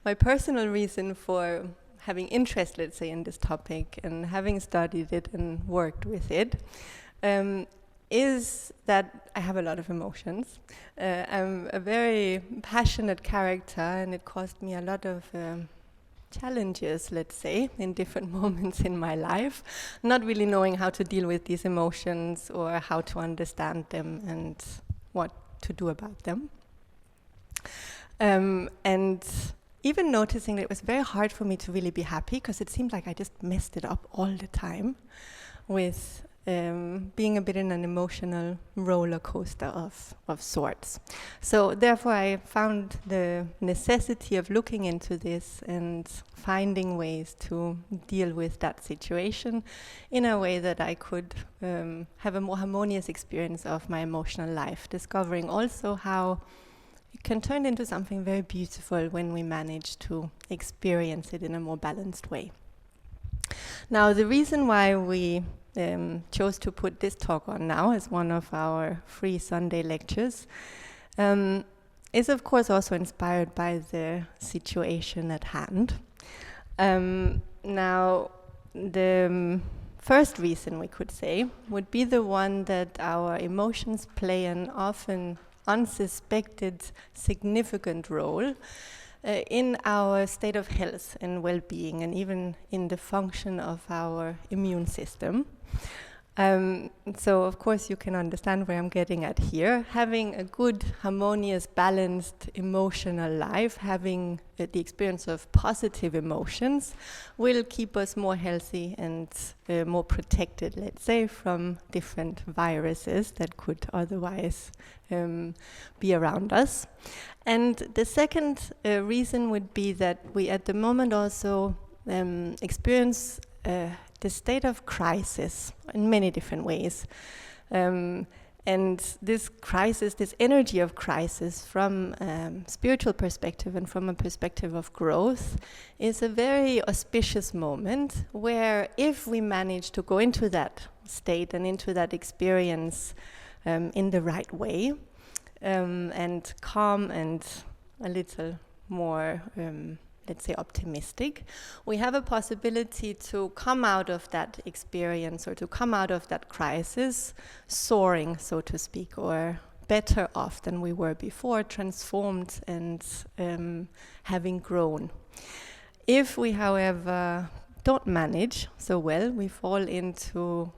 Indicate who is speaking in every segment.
Speaker 1: My personal reason for having interest, let's say, in this topic and having studied it and worked with it is that I have a lot of emotions. I'm a very passionate character, and it caused me a lot of challenges, let's say, in different moments in my life, not really knowing how to deal with these emotions or how to understand them and what to do about them. And even noticing that it was very hard for me to really be happy, because it seemed like I just messed it up all the time with being a bit in an emotional roller coaster of sorts. So therefore I found the necessity of looking into this and finding ways to deal with that situation in a way that I could have a more harmonious experience of my emotional life, discovering also how it can turn into something very beautiful when we manage to experience it in a more balanced way. Now, the reason why we chose to put this talk on now as one of our free Sunday lectures is, of course, also inspired by the situation at hand. Now, the first reason, we could say, would be the one that our emotions play an often unsuspected significant role in our state of health and well-being, and even in the function of our immune system. So of course you can understand where I'm getting at here. Having a good, harmonious, balanced emotional life, having the experience of positive emotions, will keep us more healthy and more protected, let's say, from different viruses that could otherwise be around us. And the second reason would be that we at the moment also experience the state of crisis in many different ways. And this crisis, this energy of crisis from spiritual perspective and from a perspective of growth is a very auspicious moment where if we manage to go into that state and into that experience in the right way, and calm and a little more let's say optimistic, we have a possibility to come out of that experience or to come out of that crisis soaring, so to speak, or better off than we were before, transformed and having grown. If we, however, don't manage so well, we fall into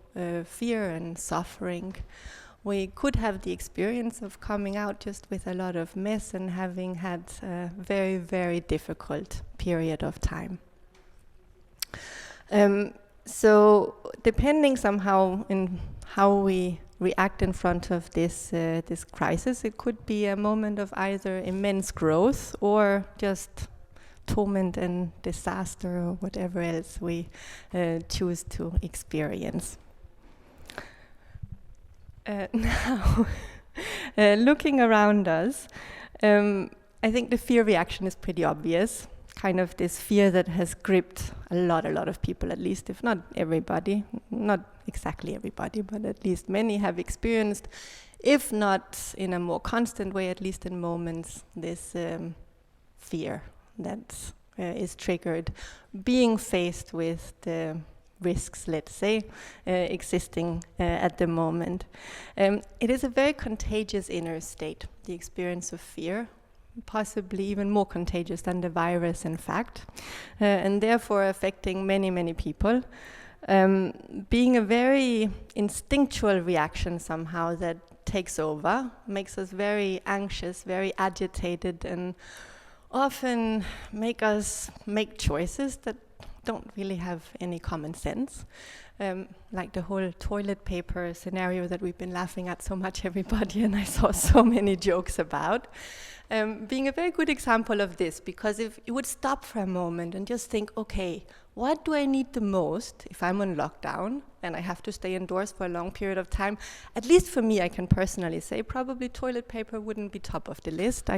Speaker 1: fear and suffering, we could have the experience of coming out just with a lot of mess and having had a very, very difficult period of time. So depending somehow in how we react in front of this crisis, it could be a moment of either immense growth or just torment and disaster or whatever else we choose to experience. Now, looking around us, I think the fear reaction is pretty obvious. Kind of this fear that has gripped a lot of people, at least, if not everybody, not exactly everybody, but at least many have experienced, if not in a more constant way, at least in moments, this fear that is triggered, being faced with the risks, let's say, existing at the moment. It is a very contagious inner state, the experience of fear, possibly even more contagious than the virus, in fact, and therefore affecting many, many people. Being a very instinctual reaction somehow that takes over, makes us very anxious, very agitated, and often make us make choices that don't really have any common sense. Like the whole toilet paper scenario that we've been laughing at so much, everybody, and I saw so many jokes about. Being a very good example of this, because if you would stop for a moment and just think, okay, what do I need the most if I'm on lockdown and I have to stay indoors for a long period of time? At least for me, I can personally say probably toilet paper wouldn't be top of the list.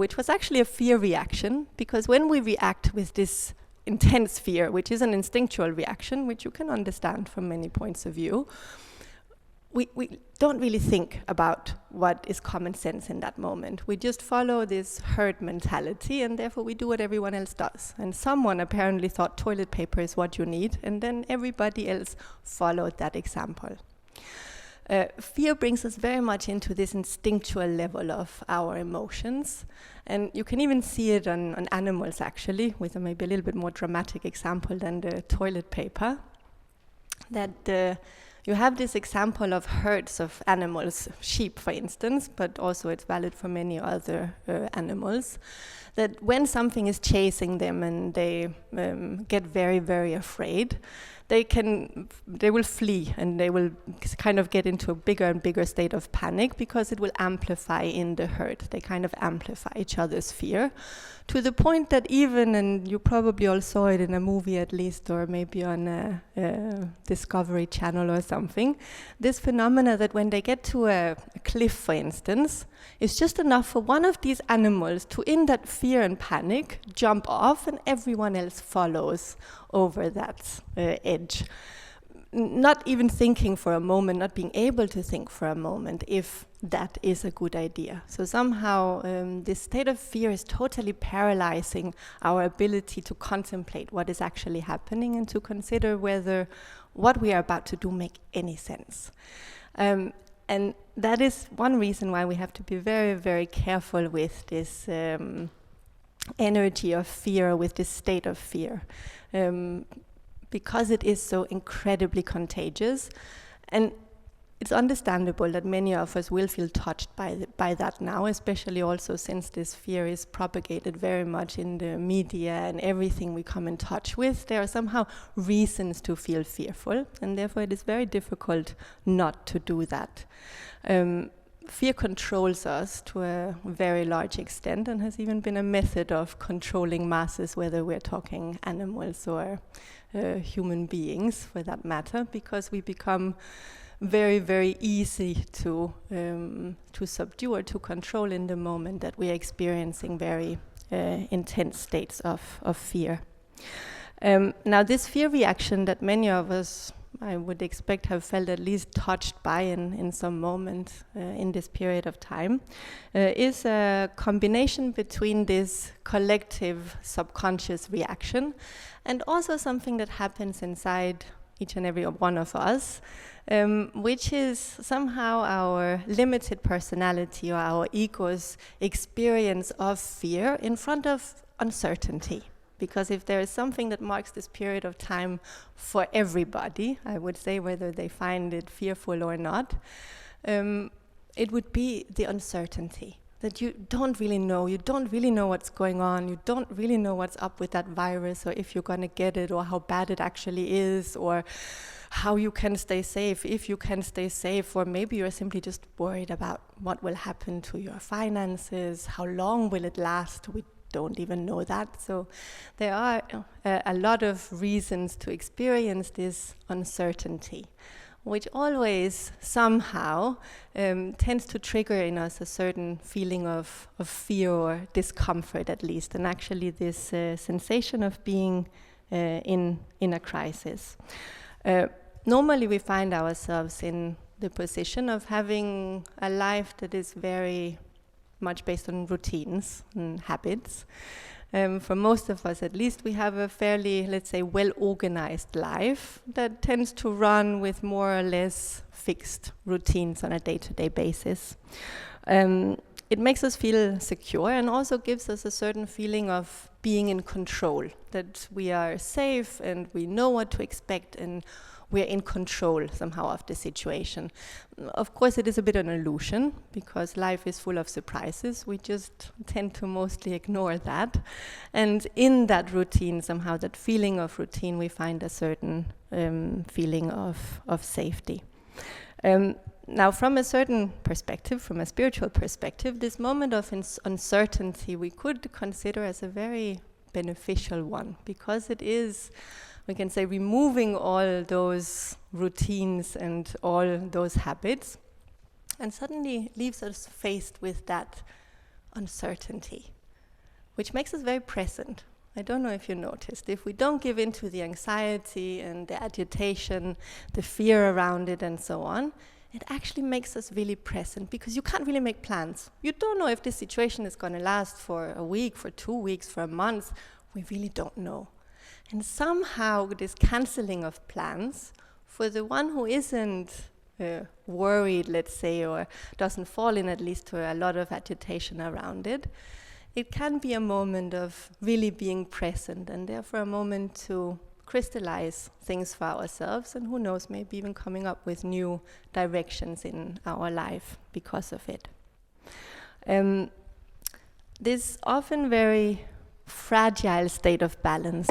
Speaker 1: which was actually a fear reaction, because when we react with this intense fear, which is an instinctual reaction, which you can understand from many points of view, we don't really think about what is common sense in that moment. We just follow this herd mentality, and therefore we do what everyone else does. And someone apparently thought toilet paper is what you need, and then everybody else followed that example. Fear brings us very much into this instinctual level of our emotions. And you can even see it on animals, actually, with maybe a little bit more dramatic example than the toilet paper. That you have this example of herds of animals, sheep for instance, but also it's valid for many other animals, that when something is chasing them and they get very, very afraid, they will flee, and they will kind of get into a bigger and bigger state of panic, because it will amplify in the herd. They kind of amplify each other's fear, to the point that even, and you probably all saw it in a movie at least, or maybe on a Discovery Channel or something, this phenomena that when they get to a cliff, for instance, it's just enough for one of these animals to, in that fear and panic, jump off, and everyone else follows over that edge. Not even thinking for a moment, not being able to think for a moment if that is a good idea. So somehow this state of fear is totally paralyzing our ability to contemplate what is actually happening and to consider whether what we are about to do make any sense. And that is one reason why we have to be very, very careful with this energy of fear, with this state of fear. Because it is so incredibly contagious, and it's understandable that many of us will feel touched by that now, especially also since this fear is propagated very much in the media and everything we come in touch with. There are somehow reasons to feel fearful, and therefore it is very difficult not to do that. Fear controls us to a very large extent, and has even been a method of controlling masses, whether we're talking animals or human beings for that matter, because we become very, very easy to subdue or to control in the moment that we are experiencing very intense states of fear. Now this fear reaction that many of us, I would expect, have felt at least touched by in some moment in this period of time, is a combination between this collective subconscious reaction and also something that happens inside each and every one of us, which is somehow our limited personality or our ego's experience of fear in front of uncertainty. Because if there is something that marks this period of time for everybody, I would say, whether they find it fearful or not, it would be the uncertainty. That you don't really know what's going on, you don't really know what's up with that virus, or if you're going to get it, or how bad it actually is, or how you can stay safe, if you can stay safe, or maybe you're simply just worried about what will happen to your finances, how long will it last. We don't even know that. So there are a lot of reasons to experience this uncertainty, which always somehow tends to trigger in us a certain feeling of fear or discomfort, at least, and actually this sensation of being in a crisis. Normally we find ourselves in the position of having a life that is very much based on routines and habits. For most of us, at least, we have a fairly, let's say, well-organized life that tends to run with more or less fixed routines on a day-to-day basis. It makes us feel secure and also gives us a certain feeling of being in control, that we are safe and we know what to expect and we're in control somehow of the situation. Of course, it is a bit an illusion, because life is full of surprises. We just tend to mostly ignore that. And in that routine, somehow, that feeling of routine, we find a certain feeling of safety. Now, from a certain perspective, from a spiritual perspective, this moment of uncertainty we could consider as a very beneficial one, because it is, we can say, removing all those routines and all those habits, and suddenly leaves us faced with that uncertainty, which makes us very present. I don't know if you noticed. If we don't give in to the anxiety and the agitation, the fear around it and so on, it actually makes us really present, because you can't really make plans. You don't know if this situation is going to last for a week, for 2 weeks, for a month. We really don't know. And somehow this cancelling of plans, for the one who isn't worried, let's say, or doesn't fall in at least to a lot of agitation around it, it can be a moment of really being present, and therefore a moment to crystallize things for ourselves, and who knows, maybe even coming up with new directions in our life because of it. This often very fragile state of balance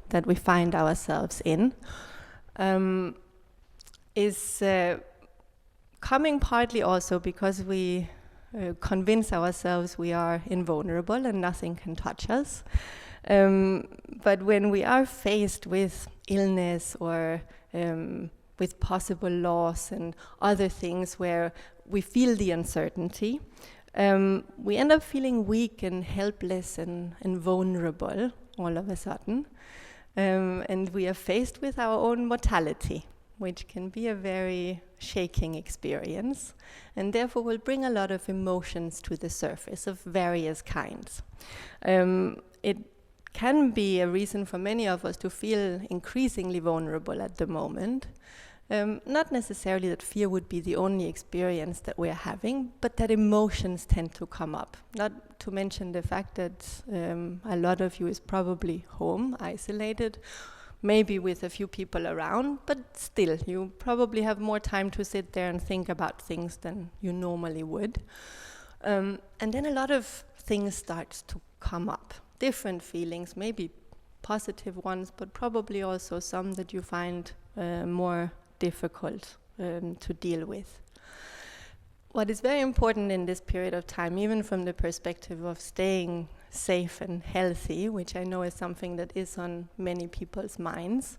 Speaker 1: that we find ourselves in is coming partly also because we convince ourselves we are invulnerable and nothing can touch us. But when we are faced with illness or with possible loss and other things where we feel the uncertainty, we end up feeling weak and helpless and vulnerable all of a sudden. And we are faced with our own mortality, which can be a very shaking experience, and therefore will bring a lot of emotions to the surface of various kinds. It can be a reason for many of us to feel increasingly vulnerable at the moment. Not necessarily that fear would be the only experience that we're having, but that emotions tend to come up. Not to mention the fact that a lot of you is probably home, isolated, maybe with a few people around, but still, you probably have more time to sit there and think about things than you normally would. And then a lot of things start to come up. Different feelings, maybe positive ones, but probably also some that you find more difficult to deal with. What is very important in this period of time, even from the perspective of staying safe and healthy, which I know is something that is on many people's minds,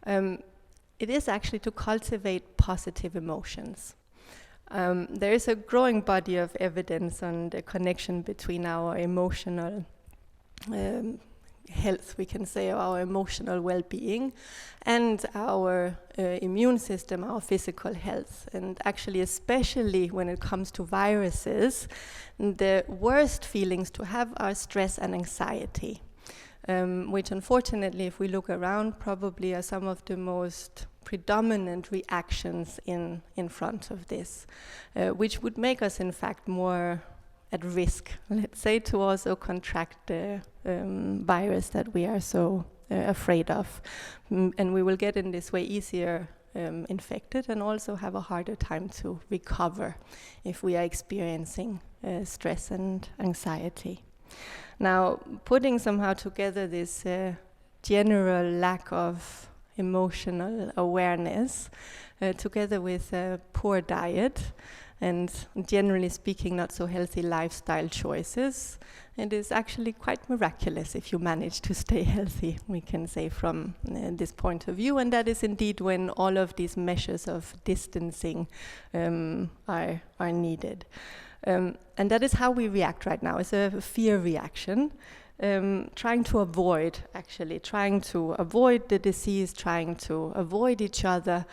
Speaker 1: it is actually to cultivate positive emotions. There is a growing body of evidence on the connection between our emotional health, we can say, our emotional well-being, and our immune system, our physical health. And actually, especially when it comes to viruses, the worst feelings to have are stress and anxiety, which unfortunately, if we look around, probably are some of the most predominant reactions in front of this, which would make us, in fact, more at risk, let's say, to also contract the virus that we are so afraid of. And we will get in this way easier infected and also have a harder time to recover if we are experiencing stress and anxiety. Now, putting somehow together this general lack of emotional awareness together with a poor diet and, generally speaking, not so healthy lifestyle choices, it is actually quite miraculous if you manage to stay healthy, we can say, from this point of view. And that is indeed when all of these measures of distancing are needed. And that is how we react right now. It's a fear reaction, trying to avoid the disease, trying to avoid each other,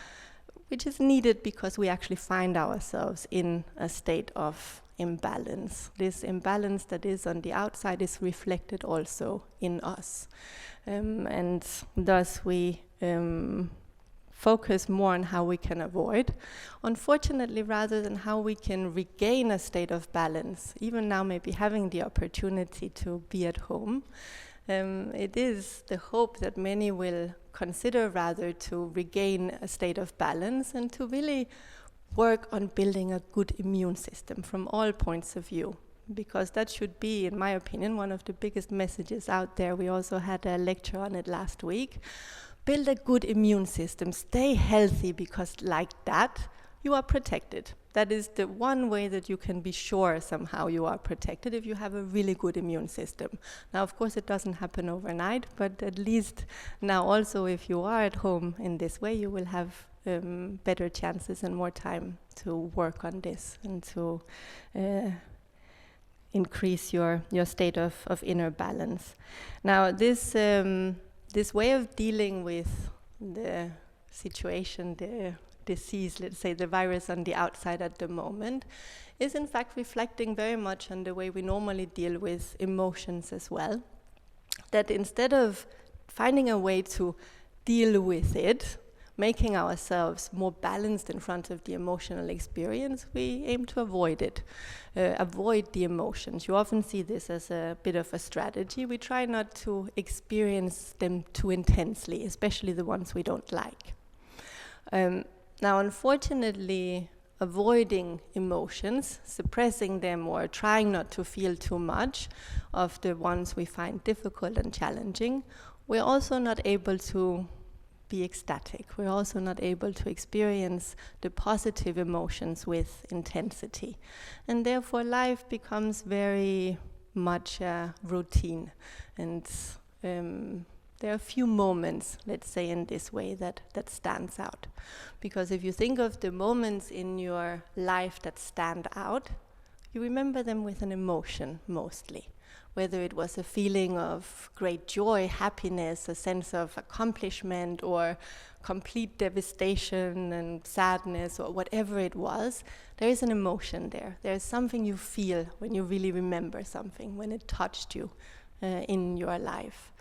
Speaker 1: which is needed because we actually find ourselves in a state of imbalance. This imbalance that is on the outside is reflected also in us. And thus we focus more on how we can avoid, unfortunately, rather than how we can regain a state of balance. Even now, maybe having the opportunity to be at home, it is the hope that many will consider rather to regain a state of balance and to really work on building a good immune system from all points of view. Because that should be, in my opinion, one of the biggest messages out there. We also had a lecture on it last week. Build a good immune system, stay healthy, because like that, you are protected. That is the one way that you can be sure somehow you are protected, if you have a really good immune system. Now, of course, it doesn't happen overnight, but at least now also if you are at home in this way, you will have better chances and more time to work on this and to increase your state of inner balance. Now, this way of dealing with the situation, the disease, let's say the virus on the outside at the moment, is in fact reflecting very much on the way we normally deal with emotions as well. That instead of finding a way to deal with it, making ourselves more balanced in front of the emotional experience, we aim to avoid it, avoid the emotions. You often see this as a bit of a strategy. We try not to experience them too intensely, especially the ones we don't like. Now, unfortunately, avoiding emotions, suppressing them or trying not to feel too much of the ones we find difficult and challenging, we're also not able to be ecstatic. We're also not able to experience the positive emotions with intensity. And therefore life becomes very much a routine. And there are a few moments, let's say in this way, that stands out. Because if you think of the moments in your life that stand out, you remember them with an emotion mostly. Whether it was a feeling of great joy, happiness, a sense of accomplishment, or complete devastation and sadness, or whatever it was, there is an emotion there. There is something you feel when you really remember something, when it touched you in your life.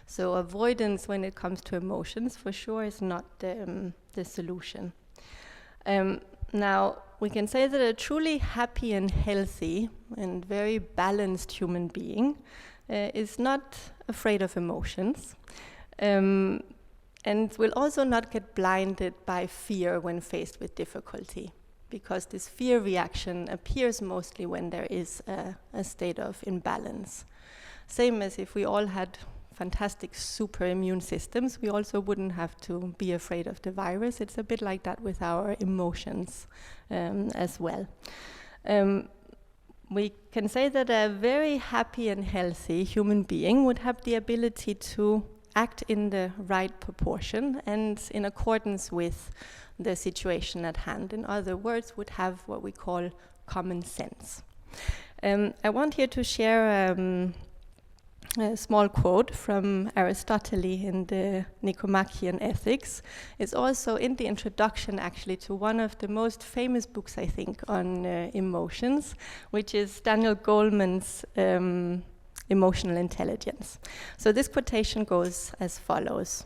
Speaker 1: So avoidance when it comes to emotions, for sure, is not the solution. Now, we can say that a truly happy and healthy and very balanced human being is not afraid of emotions, and will also not get blinded by fear when faced with difficulty, because this fear reaction appears mostly when there is a state of imbalance. Same as if we all had fantastic super immune systems, we also wouldn't have to be afraid of the virus. It's a bit like that with our emotions as well. We can say that a very happy and healthy human being would have the ability to act in the right proportion and in accordance with the situation at hand. In other words, would have what we call common sense. I want here to share a small quote from Aristotle in the Nicomachean Ethics. It's also in the introduction, actually, to one of the most famous books, I think, on emotions, which is Daniel Goleman's Emotional Intelligence. So this quotation goes as follows: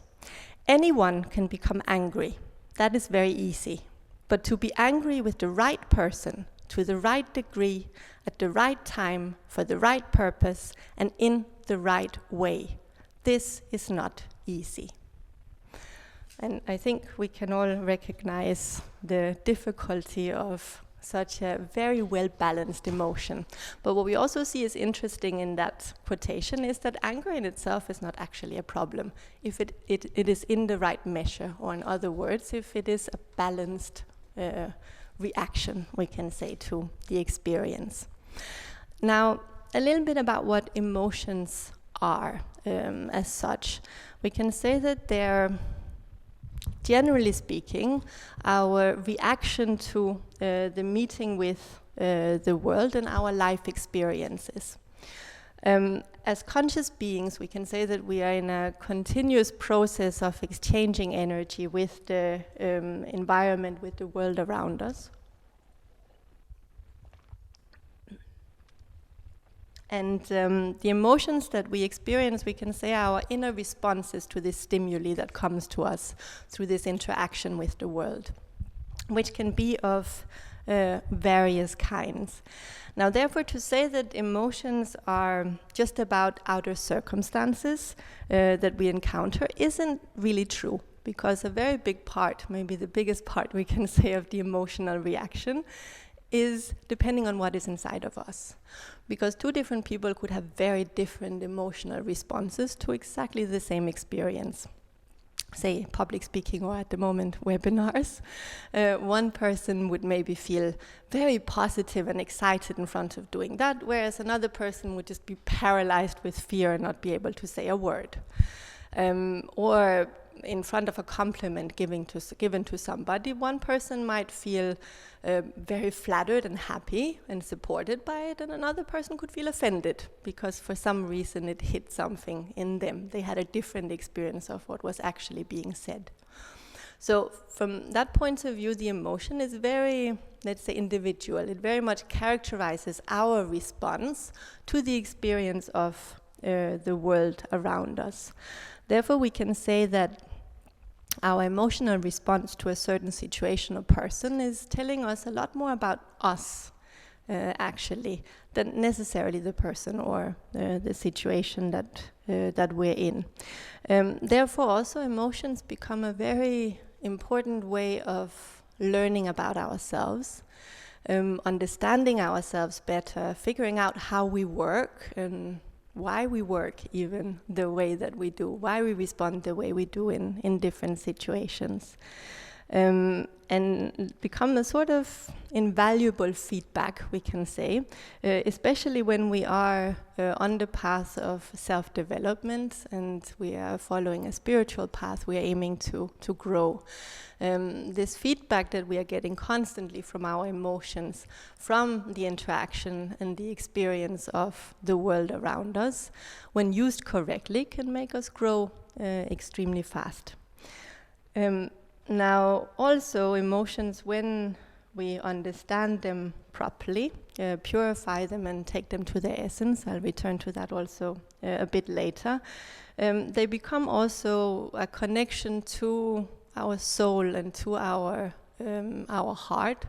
Speaker 1: "Anyone can become angry. That is very easy. But to be angry with the right person, to the right degree, at the right time, for the right purpose, and in the right way, this is not easy." And I think we can all recognize the difficulty of such a very well-balanced emotion. But what we also see is interesting in that quotation is that anger in itself is not actually a problem if it is in the right measure, or in other words, if it is a balanced reaction, we can say, to the experience. Now, a little bit about what emotions are as such. We can say that they're, generally speaking, our reaction to the meeting with the world and our life experiences. As conscious beings, we can say that we are in a continuous process of exchanging energy with the environment, with the world around us. And the emotions that we experience, we can say, are our inner responses to this stimuli that comes to us through this interaction with the world, which can be of various kinds. Now, therefore, to say that emotions are just about outer circumstances that we encounter isn't really true, because a very big part, maybe the biggest part we can say, of the emotional reaction is depending on what is inside of us. Because two different people could have very different emotional responses to exactly the same experience. Say, public speaking, or at the moment, webinars. One person would maybe feel very positive and excited in front of doing that, whereas another person would just be paralyzed with fear and not be able to say a word. Or in front of a compliment given to somebody, one person might feel very flattered and happy and supported by it, and another person could feel offended because for some reason it hit something in them. They had a different experience of what was actually being said. So from that point of view, the emotion is very, let's say, individual. It very much characterizes our response to the experience of the world around us. Therefore, we can say that our emotional response to a certain situation or person is telling us a lot more about us, actually, than necessarily the person or the situation that we're in. Therefore, also emotions become a very important way of learning about ourselves, understanding ourselves better, figuring out how we work and why we work even the way that we do, why we respond the way we do in different situations. And become a sort of invaluable feedback, we can say, especially when we are on the path of self-development and we are following a spiritual path we are aiming to grow. This feedback that we are getting constantly from our emotions, from the interaction and the experience of the world around us, when used correctly, can make us grow extremely fast. Now, also emotions, when we understand them properly, purify them and take them to their essence, I'll return to that also a bit later, they become also a connection to our soul and to our heart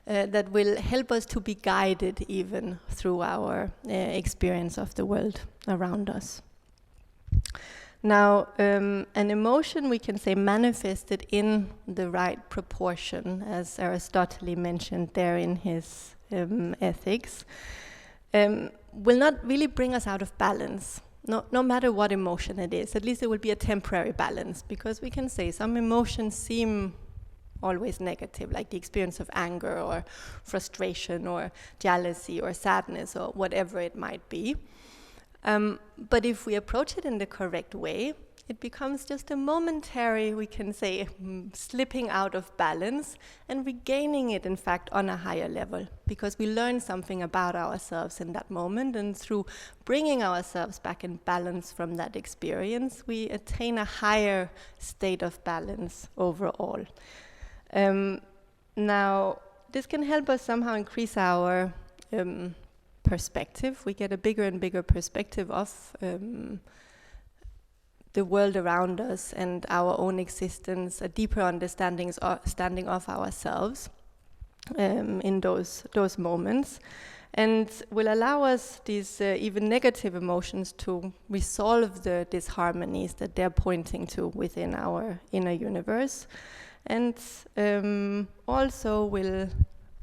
Speaker 1: that will help us to be guided even through our experience of the world around us. Now, an emotion, we can say, manifested in the right proportion, as Aristotle mentioned there in his Ethics, will not really bring us out of balance. No matter what emotion it is, at least it will be a temporary balance, because we can say some emotions seem always negative, like the experience of anger or frustration or jealousy or sadness or whatever it might be. But if we approach it in the correct way, it becomes just a momentary, we can say, slipping out of balance and regaining it, in fact, on a higher level, because we learn something about ourselves in that moment, and through bringing ourselves back in balance from that experience, we attain a higher state of balance overall. Now, this can help us somehow increase our perspective. We get a bigger and bigger perspective of the world around us and our own existence, a deeper understanding of ourselves in those moments, and will allow us these even negative emotions to resolve the disharmonies that they're pointing to within our inner universe, and also will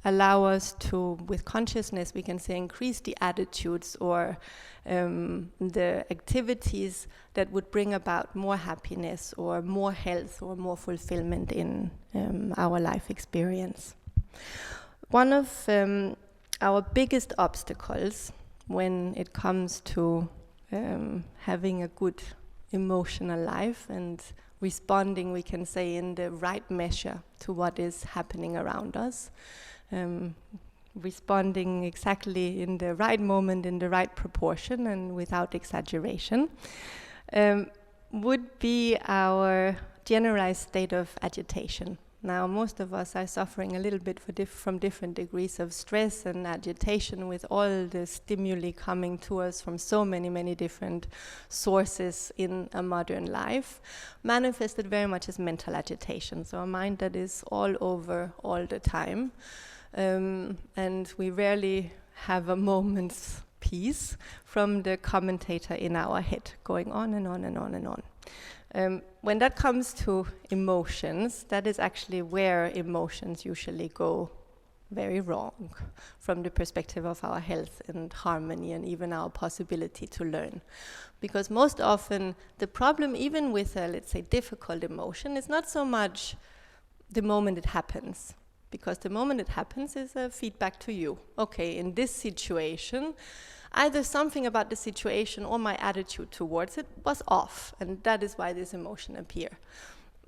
Speaker 1: allow us to, with consciousness, we can say, increase the attitudes or the activities that would bring about more happiness or more health or more fulfillment in our life experience. One of our biggest obstacles when it comes to having a good emotional life and responding, we can say, in the right measure to what is happening around us, responding exactly in the right moment, in the right proportion, and without exaggeration, would be our generalized state of agitation. Now, most of us are suffering a little bit from different degrees of stress and agitation, with all the stimuli coming to us from so many different sources in a modern life, manifested very much as mental agitation. So a mind that is all over all the time. And we rarely have a moment's peace from the commentator in our head, going on and on and on and on. When that comes to emotions, that is actually where emotions usually go very wrong from the perspective of our health and harmony and even our possibility to learn. Because most often the problem, even with a, let's say, difficult emotion, is not so much the moment it happens. Because the moment it happens is a feedback to you. Okay, in this situation, either something about the situation or my attitude towards it was off, and that is why this emotion appears.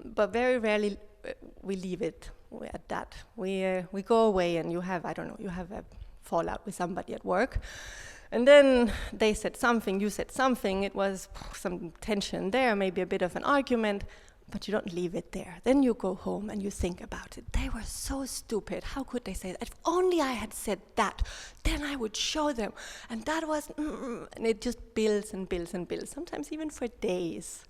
Speaker 1: But very rarely we leave it at that. We go away and you have a fallout with somebody at work, and then they said something, you said something, it was some tension there, maybe a bit of an argument, but you don't leave it there. Then you go home and you think about it. They were so stupid. How could they say that? If only I had said that, then I would show them. And that was, and it just builds and builds and builds, sometimes even for days.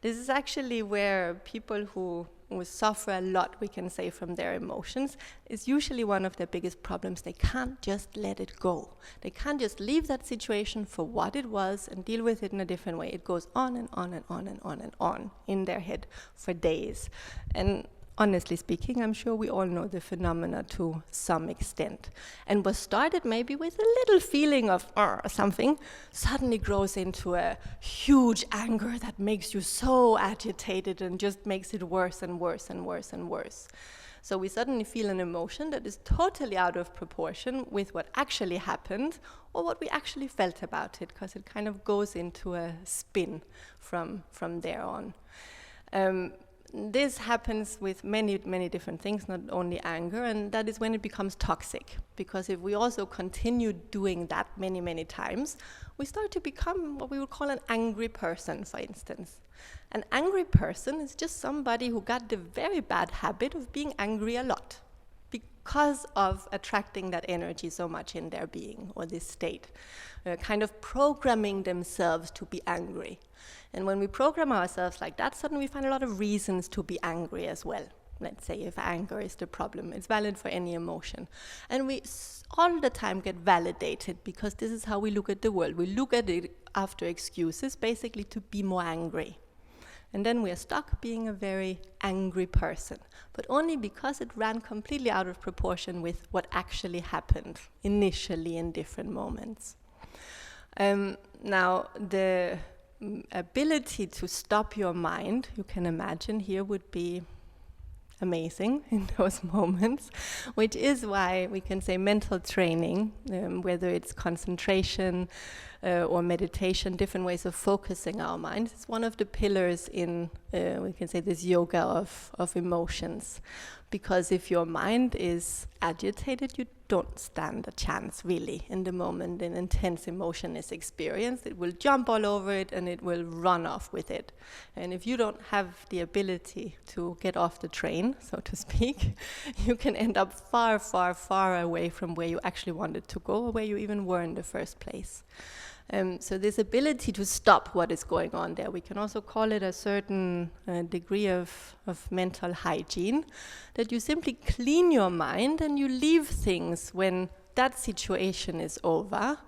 Speaker 1: This is actually where people who suffer a lot, we can say, from their emotions, is usually one of their biggest problems. They can't just let it go. They can't just leave that situation for what it was and deal with it in a different way. It goes on and on and on and on and on in their head for days. And honestly speaking, I'm sure we all know the phenomena to some extent. And what started maybe with a little feeling of something suddenly grows into a huge anger that makes you so agitated and just makes it worse and worse and worse and worse. So we suddenly feel an emotion that is totally out of proportion with what actually happened or what we actually felt about it, because it kind of goes into a spin from there on. This happens with many, many different things, not only anger, and that is when it becomes toxic. Because if we also continue doing that many, many times, we start to become what we would call an angry person, for instance. An angry person is just somebody who got the very bad habit of being angry a lot because of attracting that energy so much in their being, or this state, kind of programming themselves to be angry. And when we program ourselves like that, suddenly we find a lot of reasons to be angry as well. Let's say if anger is the problem, it's valid for any emotion. And we all the time get validated because this is how we look at the world. We look at it after excuses, basically to be more angry. And then we are stuck being a very angry person, but only because it ran completely out of proportion with what actually happened initially in different moments. Now, the ability to stop your mind, you can imagine here, would be amazing in those moments, which is why we can say mental training, whether it's concentration or meditation, different ways of focusing our minds, is one of the pillars in, we can say, this yoga of emotions. Because if your mind is agitated, you don't stand a chance, really. In the moment an intense emotion is experienced, it will jump all over it and it will run off with it. And if you don't have the ability to get off the train, so to speak, you can end up far, far, far away from where you actually wanted to go, or where you even were in the first place. So this ability to stop what is going on there, we can also call it a certain degree of mental hygiene, that you simply clean your mind and you leave things when that situation is over.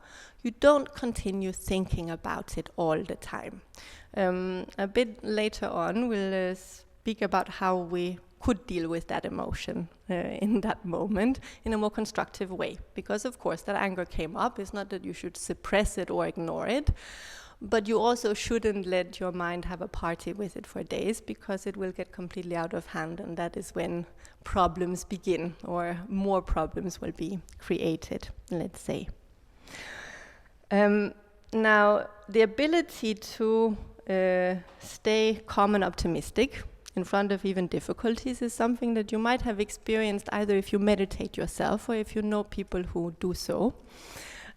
Speaker 1: You don't continue thinking about it all the time. A bit later on, we'll speak about how we could deal with that emotion in that moment in a more constructive way. Because of course that anger came up. It's not that you should suppress it or ignore it, but you also shouldn't let your mind have a party with it for days, because it will get completely out of hand, and that is when problems begin, or more problems will be created, let's say. Now, the ability to stay calm and optimistic in front of even difficulties is something that you might have experienced either if you meditate yourself or if you know people who do so.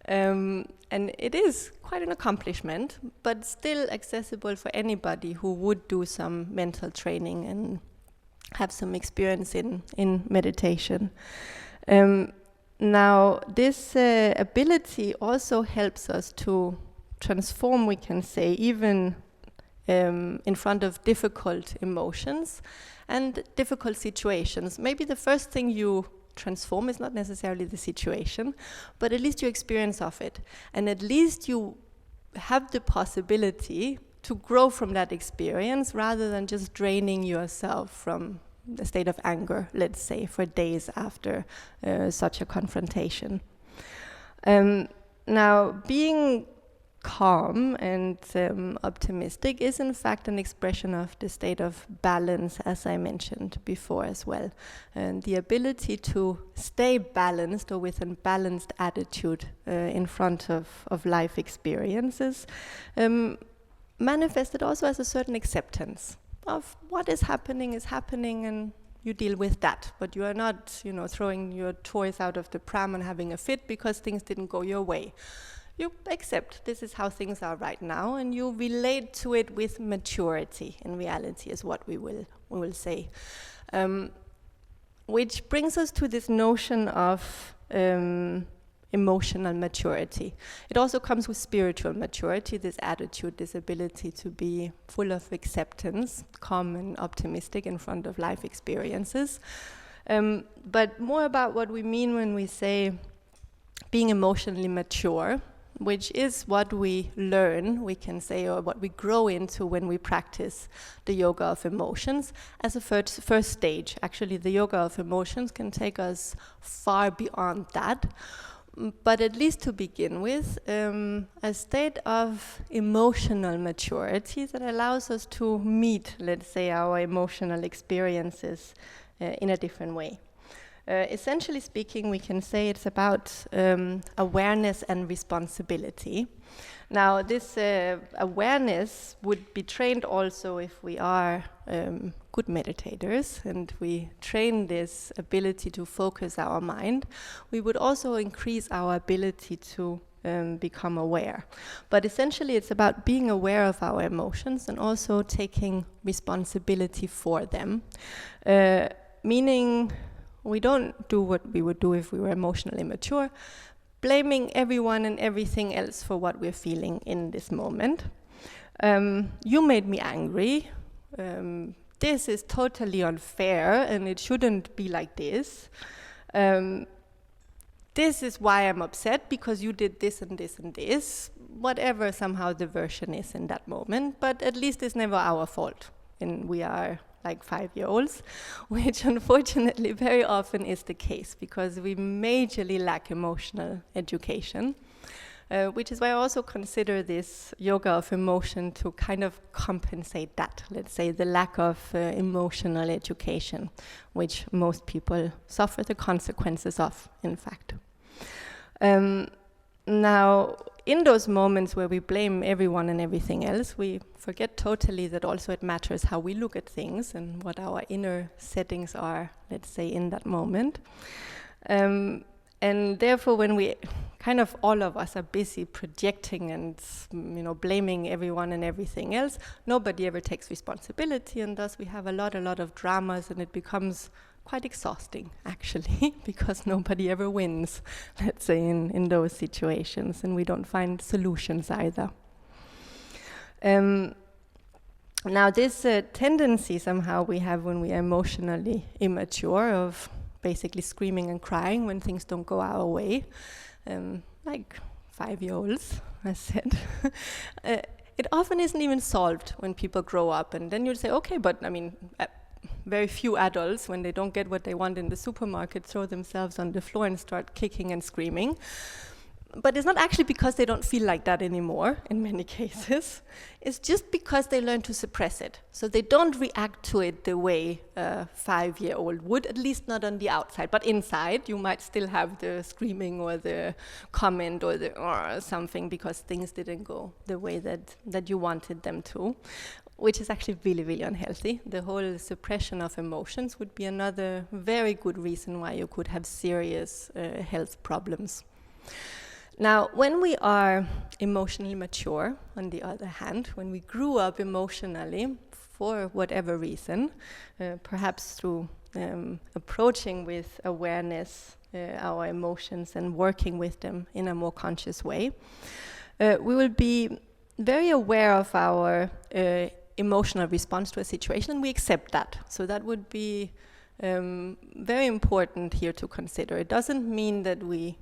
Speaker 1: And it is quite an accomplishment, but still accessible for anybody who would do some mental training and have some experience in meditation. Now, this ability also helps us to transform, we can say, even in front of difficult emotions and difficult situations. Maybe the first thing you transform is not necessarily the situation, but at least your experience of it. And at least you have the possibility to grow from that experience, rather than just draining yourself from the state of anger, let's say, for days after such a confrontation. Now, being calm and optimistic is in fact an expression of the state of balance, as I mentioned before as well. And the ability to stay balanced or with a balanced attitude in front of life experiences manifested also as a certain acceptance of what is happening and you deal with that. But you are not, throwing your toys out of the pram and having a fit because things didn't go your way. You accept this is how things are right now, and you relate to it with maturity, in reality, is what we will say. Which brings us to this notion of emotional maturity. It also comes with spiritual maturity, this attitude, this ability to be full of acceptance, calm and optimistic in front of life experiences. But more about what we mean when we say being emotionally mature, which is what we learn, we can say, or what we grow into when we practice the yoga of emotions as a first stage. Actually, the yoga of emotions can take us far beyond that. But at least to begin with, a state of emotional maturity that allows us to meet, let's say, our emotional experiences in a different way. Essentially speaking, we can say it's about awareness and responsibility. Now, this awareness would be trained also if we are good meditators and we train this ability to focus our mind. We would also increase our ability to become aware. But essentially, it's about being aware of our emotions and also taking responsibility for them, meaning we don't do what we would do if we were emotionally mature, blaming everyone and everything else for what we're feeling in this moment. You made me angry. This is totally unfair and it shouldn't be like this. This is why I'm upset because you did this and this and this. Whatever somehow the version is in that moment, but at least it's never our fault. And we are like 5-year-olds, which unfortunately very often is the case because we majorly lack emotional education, which is why I also consider this yoga of emotion to kind of compensate that, let's say, the lack of emotional education, which most people suffer the consequences of, in fact. Now, in those moments where we blame everyone and everything else, we forget totally that also it matters how we look at things and what our inner settings are, let's say, in that moment. And therefore, when we kind of all of us are busy projecting and blaming everyone and everything else, nobody ever takes responsibility, and thus we have a lot of dramas, and it becomes quite exhausting, actually, because nobody ever wins, let's say, in those situations, and we don't find solutions either. Now, this tendency somehow we have when we are emotionally immature of basically screaming and crying when things don't go our way, like 5-year-olds, as said, it often isn't even solved when people grow up, and then you'd say, okay, but very few adults, when they don't get what they want in the supermarket, throw themselves on the floor and start kicking and screaming. But it's not actually because they don't feel like that anymore, in many cases. It's just because they learn to suppress it. So they don't react to it the way a 5-year-old would, at least not on the outside. But inside, you might still have the screaming or the comment or something because things didn't go the way that you wanted them to, which is actually really, really unhealthy. The whole suppression of emotions would be another very good reason why you could have serious health problems. Now, when we are emotionally mature, on the other hand, when we grew up emotionally for whatever reason, perhaps through approaching with awareness our emotions and working with them in a more conscious way, we will be very aware of our emotional response to a situation, and we accept that. So that would be very important here to consider. It doesn't mean that we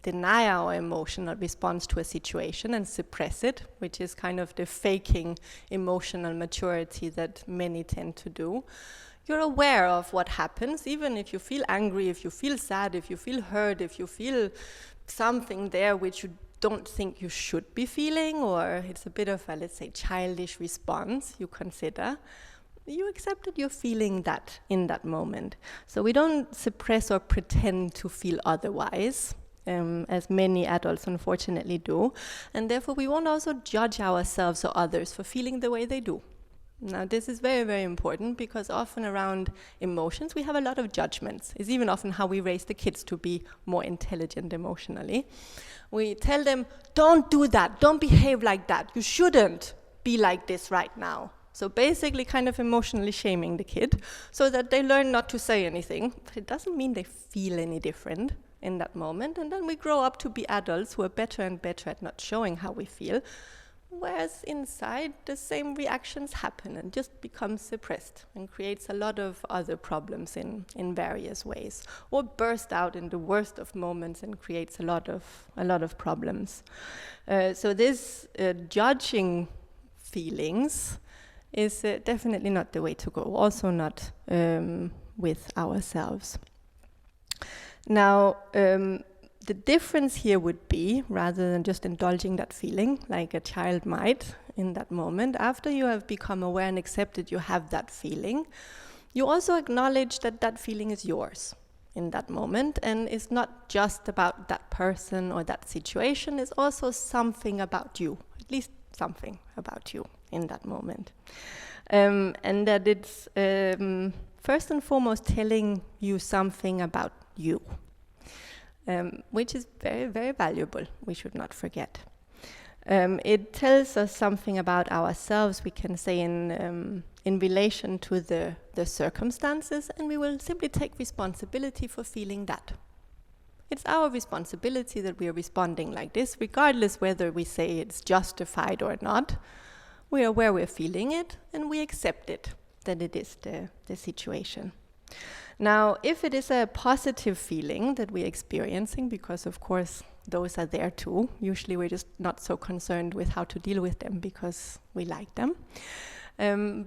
Speaker 1: deny our emotional response to a situation and suppress it, which is kind of the faking emotional maturity that many tend to do. You're aware of what happens, even if you feel angry, if you feel sad, if you feel hurt, if you feel something there which you don't think you should be feeling, or it's a bit of a, let's say, childish response you consider, you accept that you're feeling that in that moment. So we don't suppress or pretend to feel otherwise, as many adults unfortunately do, and therefore we won't also judge ourselves or others for feeling the way they do. Now, this is very, very important, because often around emotions we have a lot of judgments. It's even often how we raise the kids to be more intelligent emotionally. We tell them, don't do that, don't behave like that, you shouldn't be like this right now. So basically kind of emotionally shaming the kid so that they learn not to say anything, but it doesn't mean they feel any different in that moment. And then we grow up to be adults who are better and better at not showing how we feel, whereas inside the same reactions happen and just become suppressed and creates a lot of other problems in various ways, or burst out in the worst of moments and creates a lot of problems. So this judging feelings is definitely not the way to go, also not with ourselves. Now, the difference here would be, rather than just indulging that feeling like a child might in that moment, after you have become aware and accepted you have that feeling, you also acknowledge that that feeling is yours in that moment, and it's not just about that person or that situation, it's also something about you, at least something about you in that moment. And that it's first and foremost telling you something about you. Which is very, very valuable, we should not forget. It tells us something about ourselves, we can say, in relation to the circumstances, and we will simply take responsibility for feeling that. It's our responsibility that we are responding like this, regardless whether we say it's justified or not. We are aware we're feeling it, and we accept it, that it is the situation. Now, if it is a positive feeling that we're experiencing, because of course those are there too, usually we're just not so concerned with how to deal with them because we like them.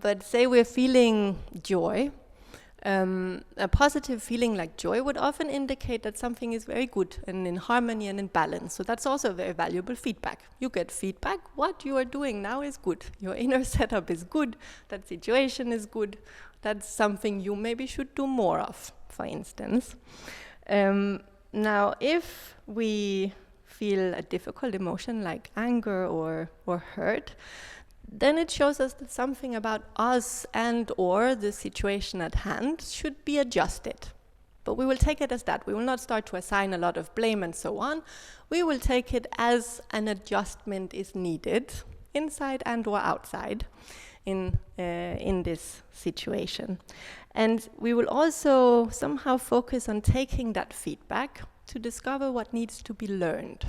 Speaker 1: But say we're feeling joy, a positive feeling like joy would often indicate that something is very good and in harmony and in balance. So that's also very valuable feedback. You get feedback, what you are doing now is good. Your inner setup is good, that situation is good. That's something you maybe should do more of, for instance. Now, if we feel a difficult emotion like anger or hurt, then it shows us that something about us and or the situation at hand should be adjusted. But we will take it as that. We will not start to assign a lot of blame and so on. We will take it as an adjustment is needed, inside and or outside, in this situation. And we will also somehow focus on taking that feedback to discover what needs to be learned.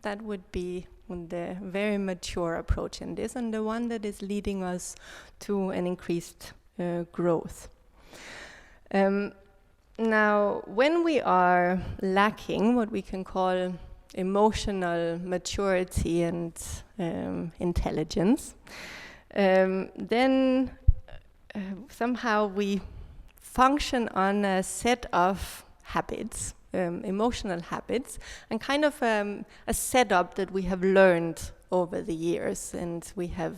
Speaker 1: That would be the very mature approach in this, and the one that is leading us to an increased growth. Now, when we are lacking what we can call emotional maturity and intelligence, then somehow we function on a set of habits, emotional habits, and kind of a setup that we have learned over the years and we have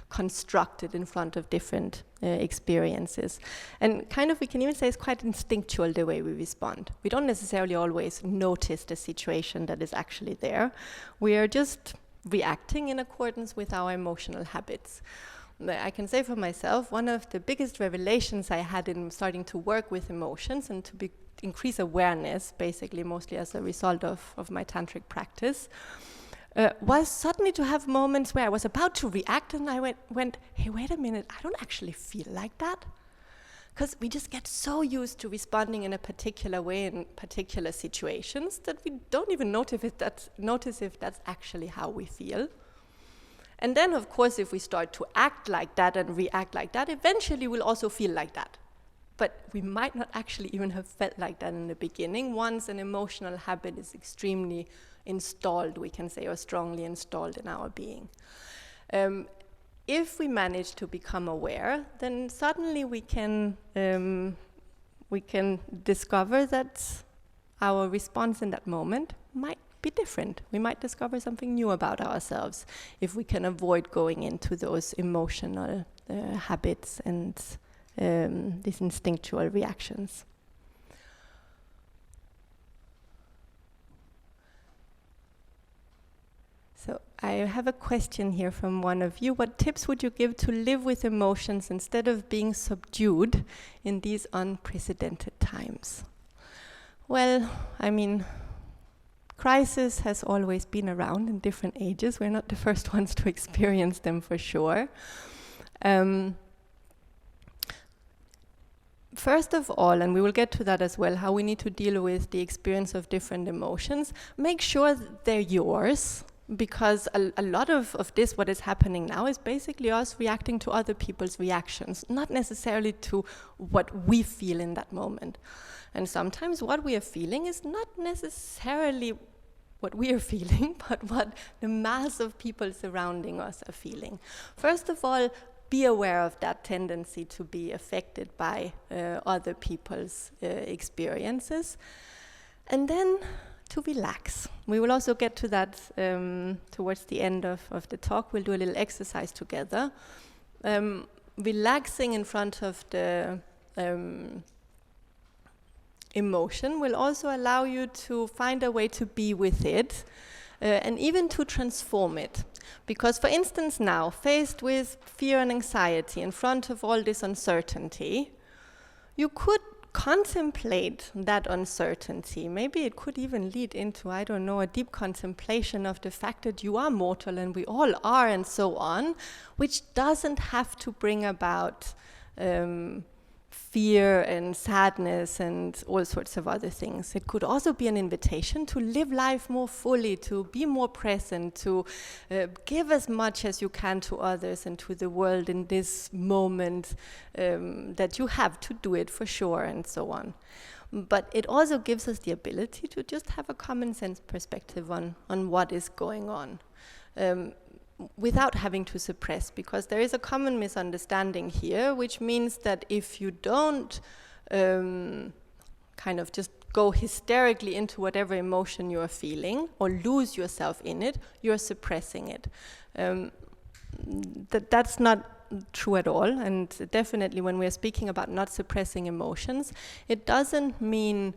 Speaker 1: constructed in front of different experiences. And kind of we can even say it's quite instinctual the way we respond. We don't necessarily always notice the situation that is actually there. We are just reacting in accordance with our emotional habits. I can say for myself, one of the biggest revelations I had in starting to work with emotions and to increase awareness, basically mostly as a result of my tantric practice, was suddenly to have moments where I was about to react and I went, hey, wait a minute, I don't actually feel like that. Because we just get so used to responding in a particular way in particular situations that we don't even notice if that's actually how we feel. And then, of course, if we start to act like that and react like that, eventually we'll also feel like that. But we might not actually even have felt like that in the beginning, once an emotional habit is extremely installed, we can say, or strongly installed in our being. If we manage to become aware, then suddenly we can discover that our response in that moment might be different. We might discover something new about ourselves if we can avoid going into those emotional habits and these instinctual reactions. So I have a question here from one of you. What tips would you give to live with emotions instead of being subdued in these unprecedented times? Well, I mean, crisis has always been around in different ages. We're not the first ones to experience them for sure. First of all, and we will get to that as well, how we need to deal with the experience of different emotions, make sure that they're yours. Because a lot of this, what is happening now, is basically us reacting to other people's reactions, not necessarily to what we feel in that moment. And sometimes what we are feeling is not necessarily what we are feeling, but what the mass of people surrounding us are feeling. First of all, be aware of that tendency to be affected by other people's experiences. And then to relax. We will also get to that towards the end of the talk. We'll do a little exercise together. Relaxing in front of the emotion will also allow you to find a way to be with it and even to transform it. Because, for instance, now, faced with fear and anxiety in front of all this uncertainty, you could contemplate that uncertainty. Maybe it could even lead into, I don't know, a deep contemplation of the fact that you are mortal and we all are and so on, which doesn't have to bring about fear and sadness and all sorts of other things. It could also be an invitation to live life more fully, to be more present, to give as much as you can to others and to the world in this moment that you have to do it for sure and so on. But it also gives us the ability to just have a common sense perspective on what is going on. Without having to suppress, because there is a common misunderstanding here, which means that if you don't kind of just go hysterically into whatever emotion you are feeling or lose yourself in it, you're suppressing it. That's not true at all, and definitely when we're speaking about not suppressing emotions, it doesn't mean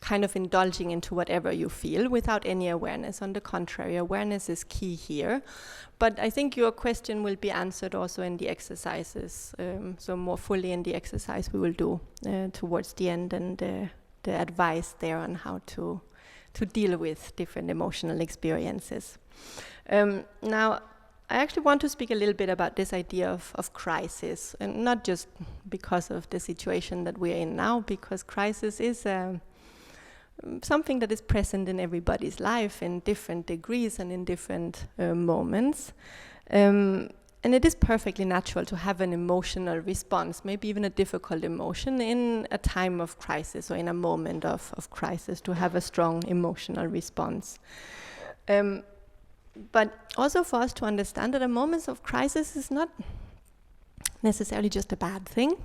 Speaker 1: kind of indulging into whatever you feel without any awareness. On the contrary, awareness is key here. But I think your question will be answered also in the exercises, so more fully in the exercise we will do towards the end, and the advice there on how to deal with different emotional experiences. Now, I actually want to speak a little bit about this idea of crisis, and not just because of the situation that we're in now, because crisis is something that is present in everybody's life in different degrees and in different moments. And it is perfectly natural to have an emotional response, maybe even a difficult emotion in a time of crisis or in a moment of crisis, to have a strong emotional response. But also for us to understand that a moment of crisis is not necessarily just a bad thing.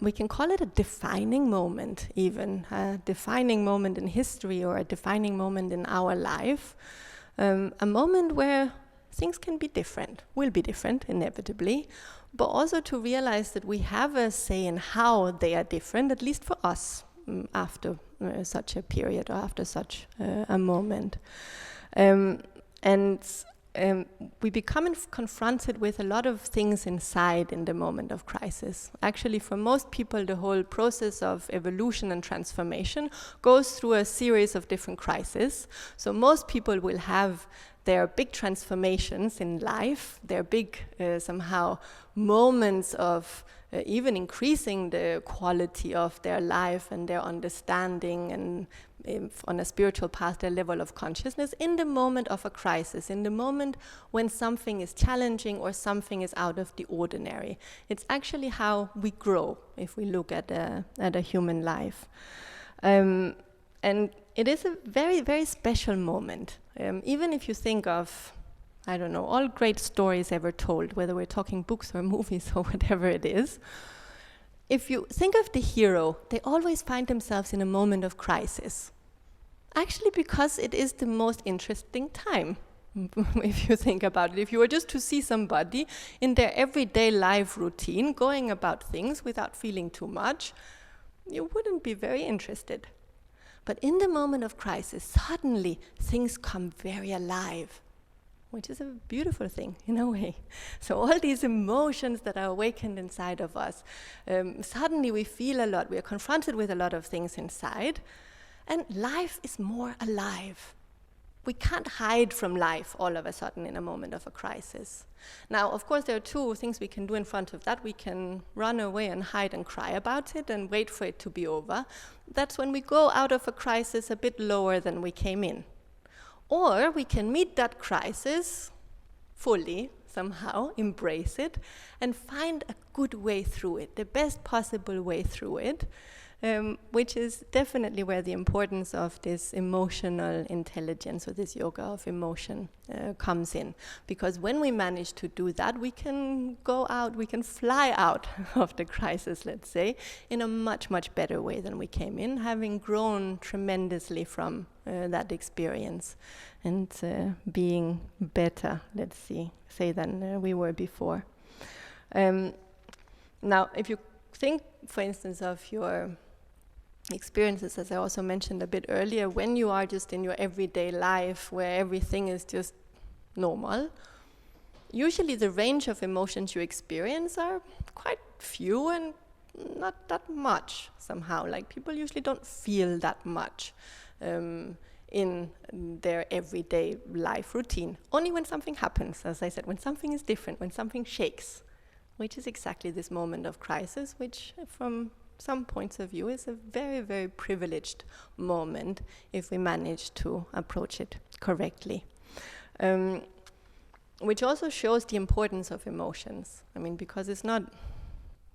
Speaker 1: We can call it a defining moment, even a defining moment in history or a defining moment in our life, a moment where things can be different, will be different inevitably, but also to realize that we have a say in how they are different, at least for us, after such a period or after such a moment. We become confronted with a lot of things inside in the moment of crisis. Actually, for most people, the whole process of evolution and transformation goes through a series of different crises. So most people will have their big transformations in life, their big somehow moments of even increasing the quality of their life and their understanding, and on a spiritual path, their level of consciousness in the moment of a crisis, in the moment when something is challenging or something is out of the ordinary. It's actually how we grow if we look at a human life. And it is a very, very special moment. Even if you think of, I don't know, all great stories ever told, whether we're talking books or movies or whatever it is, if you think of the hero, they always find themselves in a moment of crisis. Actually, because it is the most interesting time, if you think about it. If you were just to see somebody in their everyday life routine, going about things without feeling too much, you wouldn't be very interested. But in the moment of crisis, suddenly things come very alive, which is a beautiful thing in a way. So all these emotions that are awakened inside of us, suddenly we feel a lot, we are confronted with a lot of things inside, and life is more alive. We can't hide from life all of a sudden in a moment of a crisis. Now, of course, there are two things we can do in front of that. We can run away and hide and cry about it and wait for it to be over. That's when we go out of a crisis a bit lower than we came in. Or we can meet that crisis fully, somehow, embrace it, and find a good way through it, the best possible way through it, which is definitely where the importance of this emotional intelligence, or this yoga of emotion, comes in. Because when we manage to do that, we can go out, we can fly out of the crisis, let's say, in a much, much better way than we came in, having grown tremendously from that experience and being better, let's say, than we were before. Now, if you think, for instance, of your experiences, as I also mentioned a bit earlier, when you are just in your everyday life where everything is just normal, usually the range of emotions you experience are quite few and not that much somehow. Like, people usually don't feel that much in their everyday life routine. Only when something happens, as I said, when something is different, when something shakes, which is exactly this moment of crisis, which from some points of view is a very, very privileged moment if we manage to approach it correctly. Which also shows the importance of emotions. I mean, because it's not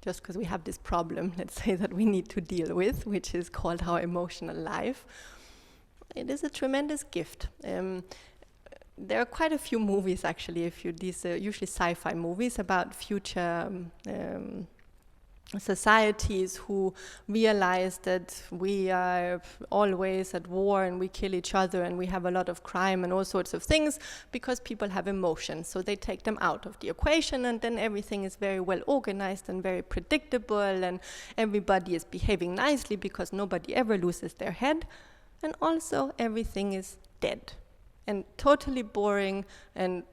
Speaker 1: just because we have this problem, let's say, that we need to deal with, which is called our emotional life. It is a tremendous gift. There are quite a few movies, actually, these are usually sci-fi movies about future societies who realize that we are always at war and we kill each other and we have a lot of crime and all sorts of things because people have emotions. So they take them out of the equation, and then everything is very well organized and very predictable, and everybody is behaving nicely because nobody ever loses their head. And also everything is dead and totally boring and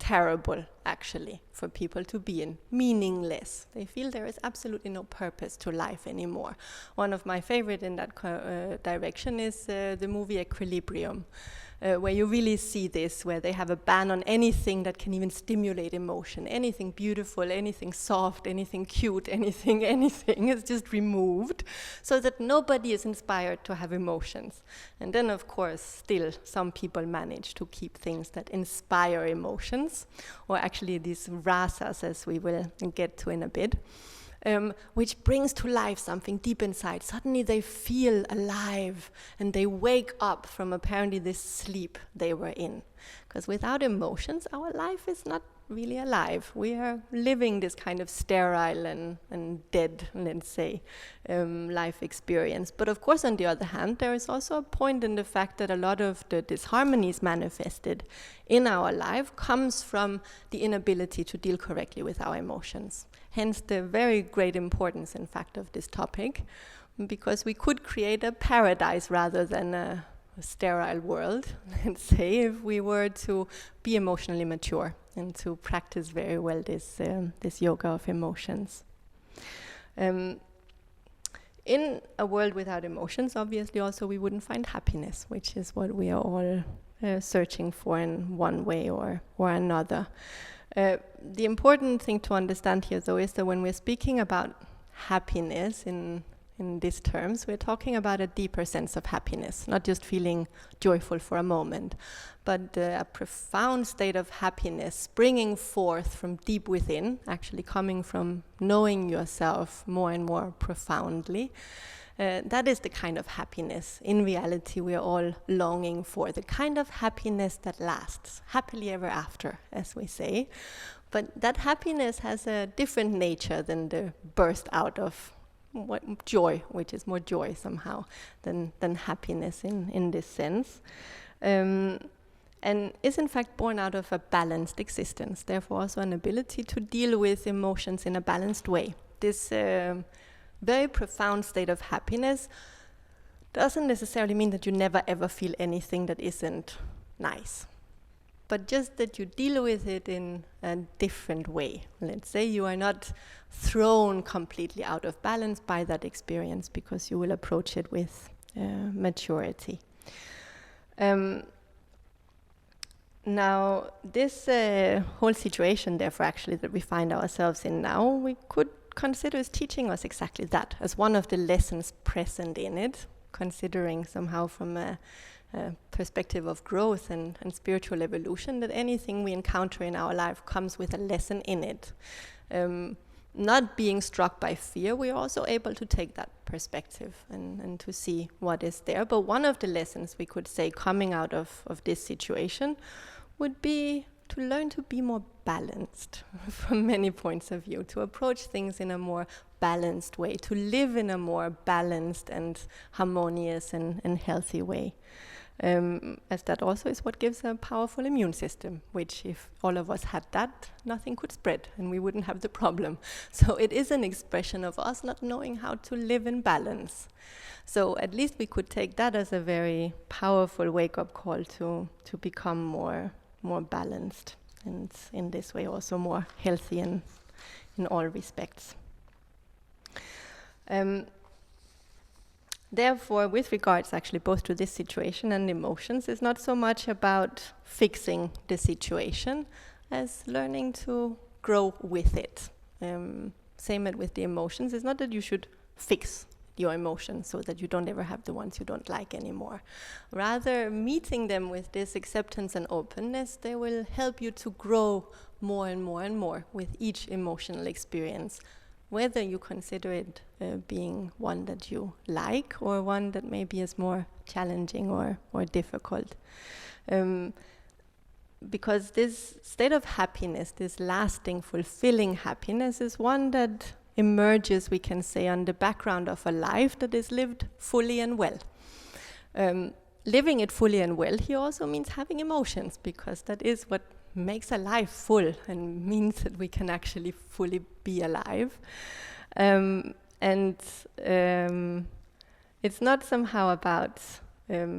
Speaker 1: terrible, actually, for people to be in. Meaningless. They feel there is absolutely no purpose to life anymore. One of my favorite in that direction is the movie Equilibrium, where you really see this, where they have a ban on anything that can even stimulate emotion. Anything beautiful, anything soft, anything cute, anything is just removed, so that nobody is inspired to have emotions. And then, of course, still some people manage to keep things that inspire emotions, or actually these rasas, as we will get to in a bit. Which brings to life something deep inside. Suddenly they feel alive and they wake up from apparently this sleep they were in. Because without emotions, our life is not really alive. We are living this kind of sterile and dead, let's say, life experience. But of course, on the other hand, there is also a point in the fact that a lot of the disharmonies manifested in our life comes from the inability to deal correctly with our emotions. Hence the very great importance, in fact, of this topic, because we could create a paradise rather than a sterile world, let's say, if we were to be emotionally mature and to practice very well this yoga of emotions. In a world without emotions, obviously, also we wouldn't find happiness, which is what we are all searching for in one way or another. The important thing to understand here, though, is that when we're speaking about happiness in these terms, we're talking about a deeper sense of happiness, not just feeling joyful for a moment, but a profound state of happiness springing forth from deep within, actually coming from knowing yourself more and more profoundly. That is the kind of happiness, in reality, we are all longing for, the kind of happiness that lasts, happily ever after, as we say. But that happiness has a different nature than the burst out of joy, which is more joy somehow than happiness in this sense. And is in fact born out of a balanced existence, therefore also an ability to deal with emotions in a balanced way. This very profound state of happiness doesn't necessarily mean that you never ever feel anything that isn't nice, but just that you deal with it in a different way. Let's say you are not thrown completely out of balance by that experience because you will approach it with maturity. Now, this whole situation, therefore, actually, that we find ourselves in now, we could consider as teaching us exactly that, as one of the lessons present in it, considering somehow from a perspective of growth and spiritual evolution, that anything we encounter in our life comes with a lesson in it. Not being struck by fear, we are also able to take that perspective and to see what is there. But one of the lessons we could say coming out of this situation would be to learn to be more balanced from many points of view, to approach things in a more balanced way, to live in a more balanced and harmonious and healthy way. As that also is what gives a powerful immune system, which if all of us had that, nothing could spread and we wouldn't have the problem. So it is an expression of us not knowing how to live in balance. So at least we could take that as a very powerful wake-up call to become more balanced, and in this way also more healthy in all respects. Therefore, with regards actually both to this situation and emotions, it's not so much about fixing the situation as learning to grow with it. Same with the emotions. It's not that you should fix your emotions so that you don't ever have the ones you don't like anymore. Rather, meeting them with this acceptance and openness, they will help you to grow more and more and more with each emotional experience, whether you consider it being one that you like or one that maybe is more challenging or difficult. Because this state of happiness, this lasting, fulfilling happiness, is one that emerges, we can say, on the background of a life that is lived fully and well. Living it fully and well here also means having emotions, because that is what makes a life full and means that we can actually fully be alive. It's not somehow about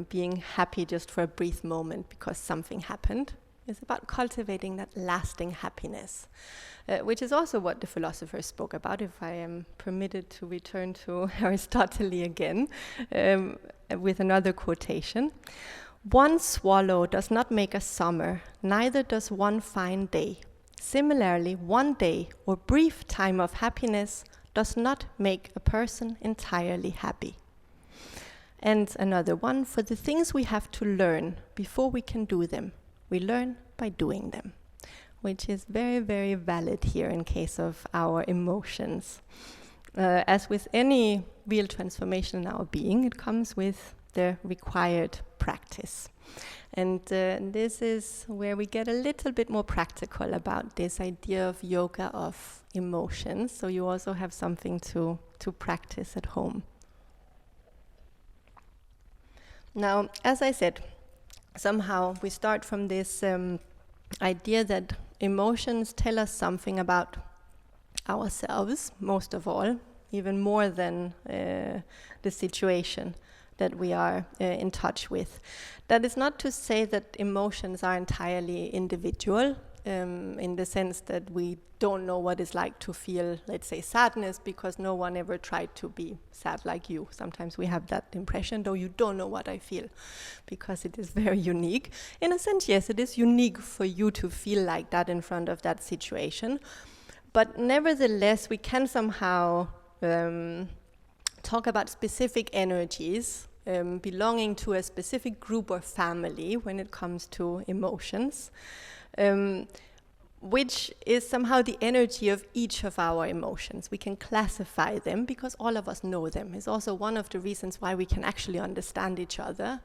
Speaker 1: being happy just for a brief moment because something happened. It's about cultivating that lasting happiness, which is also what the philosophers spoke about, if I am permitted to return to Aristotle again, with another quotation. One swallow does not make a summer, neither does one fine day. Similarly, one day or brief time of happiness does not make a person entirely happy. And another one, for the things we have to learn before we can do them, we learn by doing them, which is very, very valid here in case of our emotions. As with any real transformation in our being, it comes with the required practice. And this is where we get a little bit more practical about this idea of yoga of emotions, so you also have something to practice at home. Now, as I said, somehow we start from this idea that emotions tell us something about ourselves, most of all, even more than the situation that we are in touch with. That is not to say that emotions are entirely individual, in the sense that we don't know what it's like to feel, let's say, sadness, because no one ever tried to be sad like you. Sometimes we have that impression, though you don't know what I feel, because it is very unique. In a sense, yes, it is unique for you to feel like that in front of that situation. But nevertheless, we can somehow talk about specific energies belonging to a specific group or family when it comes to emotions, which is somehow the energy of each of our emotions. We can classify them because all of us know them. It's also one of the reasons why we can actually understand each other.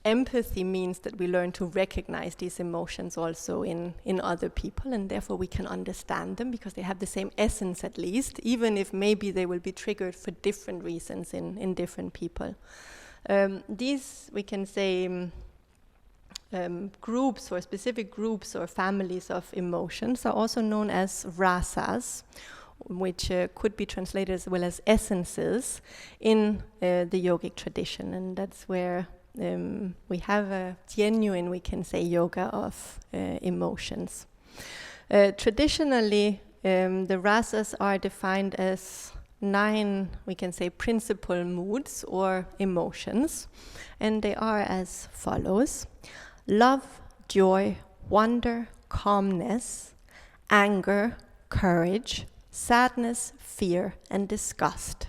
Speaker 1: Empathy means that we learn to recognize these emotions also in other people, and therefore we can understand them because they have the same essence at least, even if maybe they will be triggered for different reasons in different people. These, we can say, groups or specific groups or families of emotions are also known as rasas, which could be translated as well as essences in the yogic tradition, and that's where we have a genuine, we can say, yoga of emotions. Traditionally, the rasas are defined as 9, we can say, principal moods or emotions, and they are as follows: love, joy, wonder, calmness, anger, courage, sadness, fear, and disgust.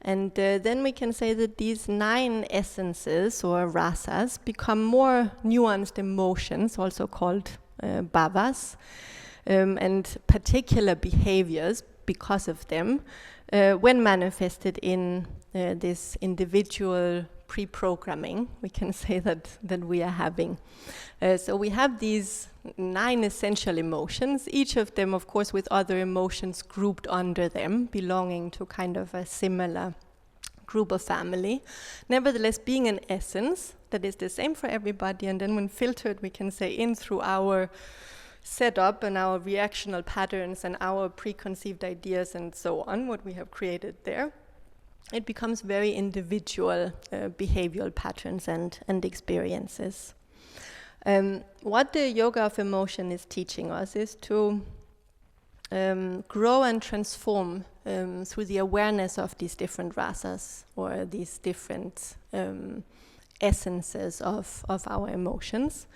Speaker 1: And then we can say that these 9 essences or rasas become more nuanced emotions, also called bhavas, and particular behaviors because of them, when manifested in this individual pre-programming, we can say that we are having. So we have these 9 essential emotions, each of them, of course, with other emotions grouped under them, belonging to kind of a similar group of family. Nevertheless, being an essence that is the same for everybody, and then when filtered, we can say, in through our setup and our reactional patterns and our preconceived ideas and so on, what we have created there, it becomes very individual behavioral patterns and experiences. What the yoga of emotion is teaching us is to grow and transform through the awareness of these different rasas or these different essences of our emotions,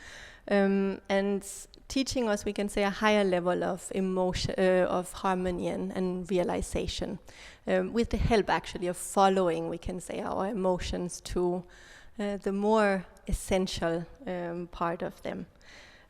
Speaker 1: and teaching us, we can say, a higher level of emotion, of harmony and realization, with the help actually of following, we can say, our emotions to the more essential part of them.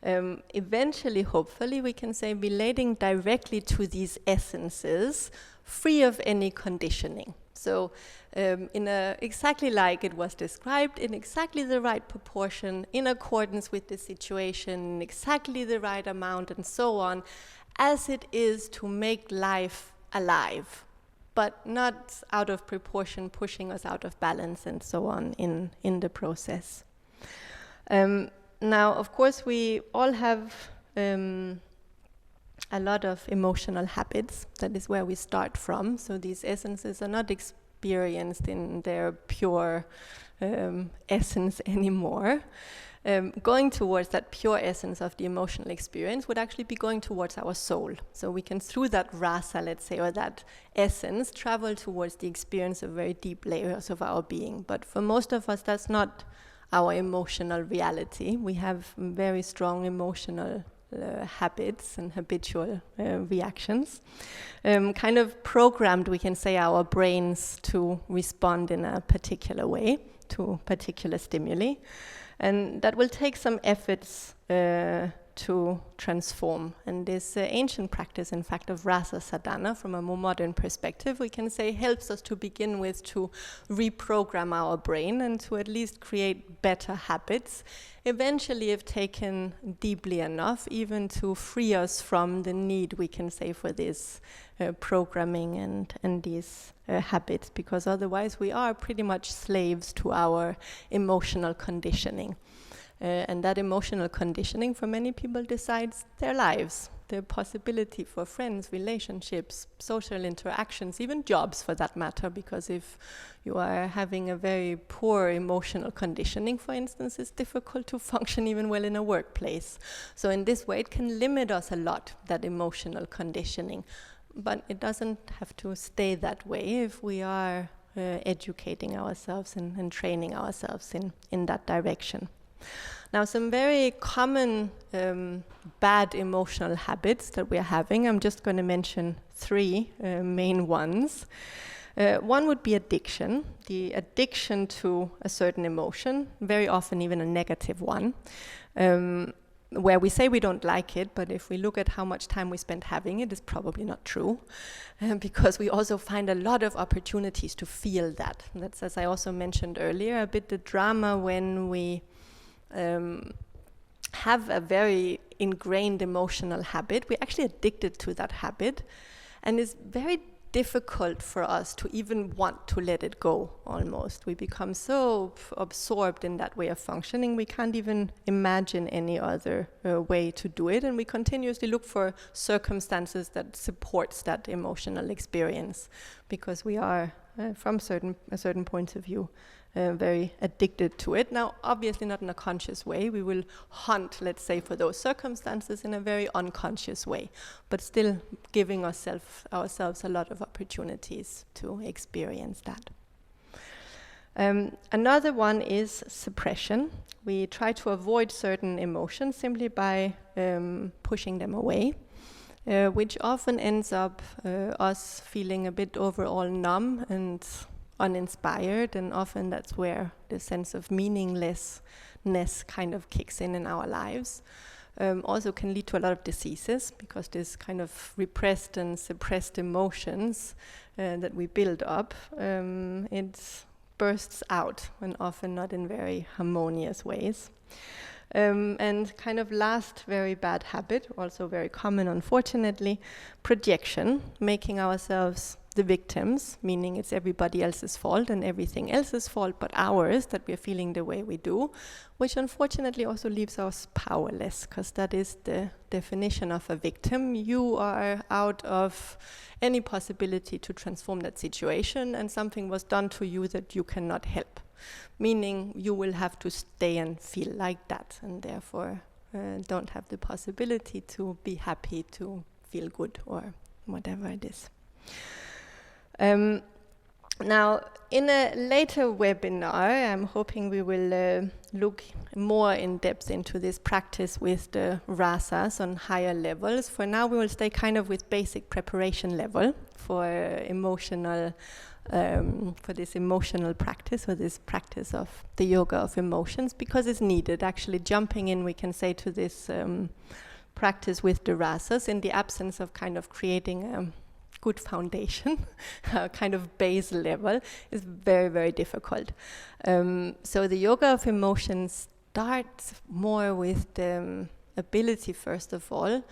Speaker 1: Eventually, hopefully, we can say relating directly to these essences, free of any conditioning. So exactly like it was described, in exactly the right proportion, in accordance with the situation, exactly the right amount, and so on, as it is to make life alive, but not out of proportion, pushing us out of balance and so on in the process. Now, of course, we all have a lot of emotional habits. That is where we start from. So these essences are not experienced in their pure essence anymore. Going towards that pure essence of the emotional experience would actually be going towards our soul. So we can, through that rasa, let's say, or that essence, travel towards the experience of very deep layers of our being. But for most of us, that's not our emotional reality. We have very strong emotional habits and habitual reactions, kind of programmed, we can say, our brains to respond in a particular way to particular stimuli. And that will take some efforts to transform. And this ancient practice, in fact, of rasa sadhana, from a more modern perspective, we can say helps us to begin with to reprogram our brain and to at least create better habits, eventually, if taken deeply enough, even to free us from the need, we can say, for this programming and these habits, because otherwise we are pretty much slaves to our emotional conditioning. And that emotional conditioning for many people decides their lives, their possibility for friends, relationships, social interactions, even jobs for that matter, because if you are having a very poor emotional conditioning, for instance, it's difficult to function even well in a workplace. So in this way, it can limit us a lot, that emotional conditioning. But it doesn't have to stay that way if we are educating ourselves and training ourselves in that direction. Now, some very common bad emotional habits that we are having, I'm just going to mention 3 main ones. One would be addiction, the addiction to a certain emotion, very often even a negative one. where we say we don't like it, but if we look at how much time we spend having it, it's probably not true, because we also find a lot of opportunities to feel that. That's, as I also mentioned earlier, a bit the drama when we have a very ingrained emotional habit. We're actually addicted to that habit, and it's very difficult for us to even want to let it go, almost. We become so absorbed in that way of functioning, we can't even imagine any other way to do it, and we continuously look for circumstances that supports that emotional experience, because we are, from a certain point of view, very addicted to it. Now, obviously not in a conscious way. We will hunt, let's say, for those circumstances in a very unconscious way, but still giving ourselves a lot of opportunities to experience that. Another one is suppression. We try to avoid certain emotions simply by pushing them away, which often ends up us feeling a bit overall numb and uninspired, and often that's where the sense of meaninglessness kind of kicks in our lives. Also can lead to a lot of diseases, because this kind of repressed and suppressed emotions that we build up, it bursts out, and often not in very harmonious ways. And kind of last very bad habit, also very common unfortunately, projection, making ourselves the victims, meaning it's everybody else's fault and everything else's fault but ours that we're feeling the way we do, which unfortunately also leaves us powerless, because that is the definition of a victim. You are out of any possibility to transform that situation, and something was done to you that you cannot help, meaning you will have to stay and feel like that, and therefore don't have the possibility to be happy, to feel good, or whatever it is. Now, in a later webinar, I'm hoping we will look more in depth into this practice with the rasas on higher levels. For now, we will stay kind of with basic preparation level for emotional, for this emotional practice, or this practice of the yoga of emotions, because it's needed. Actually, jumping in, we can say, to this practice with the rasas in the absence of kind of creating a good foundation, kind of base level, is very, very difficult. So the yoga of emotions starts more with the ability, first of all,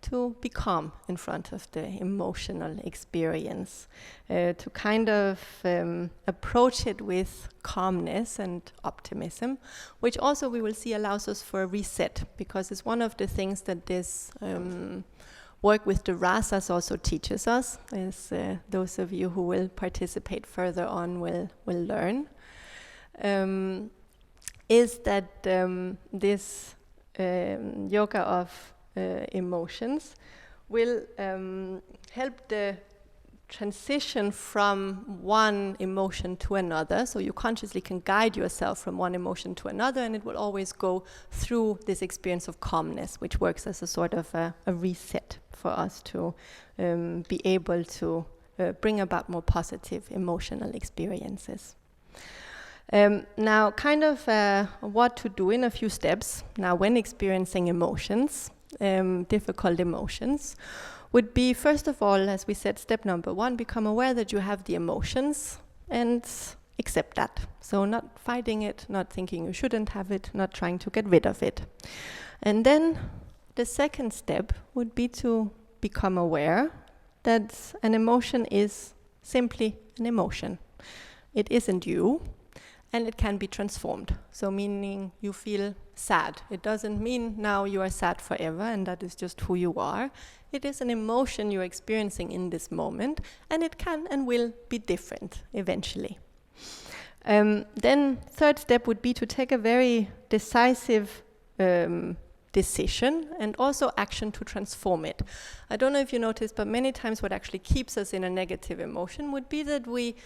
Speaker 1: to be calm in front of the emotional experience, to kind of approach it with calmness and optimism, which also we will see allows us for a reset, because it's one of the things that this work with the rasas also teaches us, as those of you who will participate further on will learn, is that this yoga of emotions will help the transition from one emotion to another. So you consciously can guide yourself from one emotion to another, and it will always go through this experience of calmness, which works as a sort of a reset for us to be able to bring about more positive emotional experiences. Now, kind of what to do in a few steps. Now, when experiencing emotions, difficult emotions, would be, first of all, as we said, step number one, become aware that you have the emotions and accept that. So not fighting it, not thinking you shouldn't have it, not trying to get rid of it. And then the second step would be to become aware that an emotion is simply an emotion. It isn't you, and it can be transformed. So meaning you feel sad. It doesn't mean now you are sad forever and that is just who you are. It is an emotion you're experiencing in this moment, and it can and will be different eventually. Then third step would be to take a very decisive decision and also action to transform it. I don't know if you noticed, but many times what actually keeps us in a negative emotion would be that we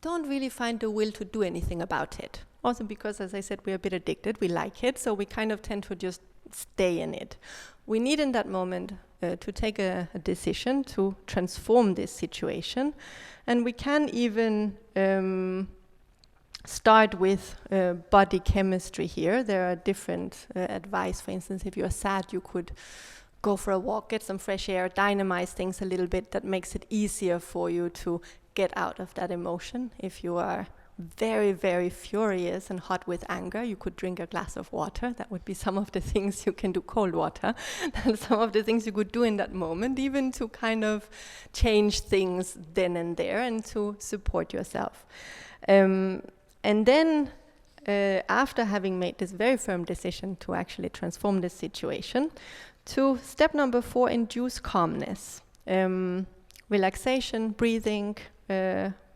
Speaker 1: don't really find the will to do anything about it. Also because, as I said, we're a bit addicted, we like it, so we kind of tend to just stay in it. We need in that moment to take a decision to transform this situation, and we can even start with body chemistry here. There are different advice. For instance, if you're sad, you could go for a walk, get some fresh air, dynamize things a little bit. That makes it easier for you to get out of that emotion. If you are very, very furious and hot with anger, you could drink a glass of water. That would be some of the things you can do, cold water. And some of the things you could do in that moment, even to kind of change things then and there and to support yourself. And then after having made this very firm decision to actually transform this situation, to step number 4, induce calmness. Relaxation, breathing,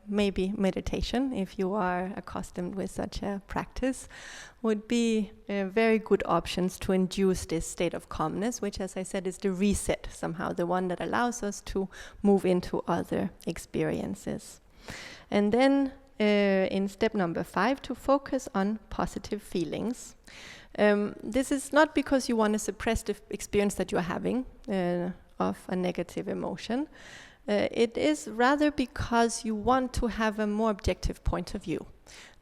Speaker 1: maybe meditation, if you are accustomed with such a practice, would be very good options to induce this state of calmness, which, as I said, is the reset, somehow the one that allows us to move into other experiences. And then in step number 5, to focus on positive feelings. This is not because you want to suppress the experience that you're having of a negative emotion. It is rather because you want to have a more objective point of view.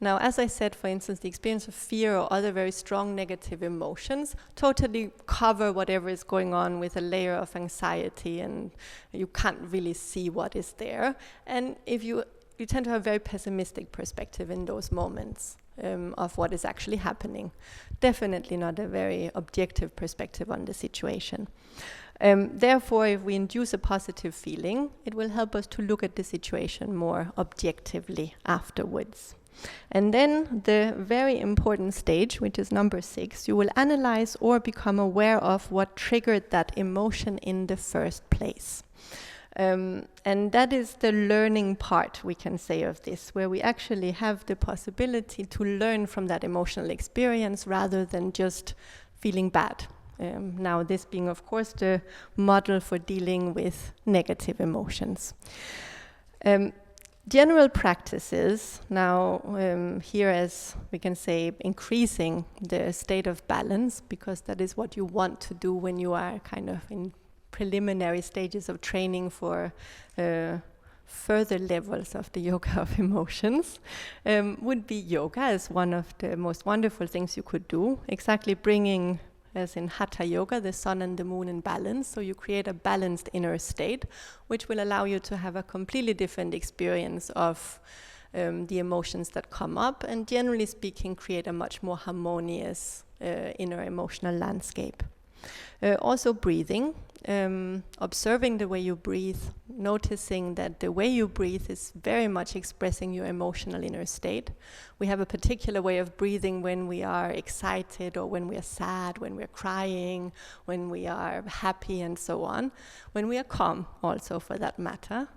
Speaker 1: Now, as I said, for instance, the experience of fear or other very strong negative emotions totally cover whatever is going on with a layer of anxiety, and you can't really see what is there. And if you tend to have a very pessimistic perspective in those moments of what is actually happening. Definitely not a very objective perspective on the situation. Therefore, if we induce a positive feeling, it will help us to look at the situation more objectively afterwards. And then the very important stage, which is number 6, you will analyze or become aware of what triggered that emotion in the first place. And that is the learning part, we can say, of this, where we actually have the possibility to learn from that emotional experience rather than just feeling bad. Now, this being, of course, the model for dealing with negative emotions. General practices, now here as we can say, increasing the state of balance, because that is what you want to do when you are kind of in preliminary stages of training for further levels of the yoga of emotions, would be yoga as one of the most wonderful things you could do, exactly bringing, as in Hatha Yoga, the sun and the moon in balance. So you create a balanced inner state, which will allow you to have a completely different experience of the emotions that come up, and generally speaking, create a much more harmonious inner emotional landscape. Also breathing, observing the way you breathe, noticing that the way you breathe is very much expressing your emotional inner state. We have a particular way of breathing when we are excited, or when we are sad, when we are crying, when we are happy, and so on. When we are calm also, for that matter.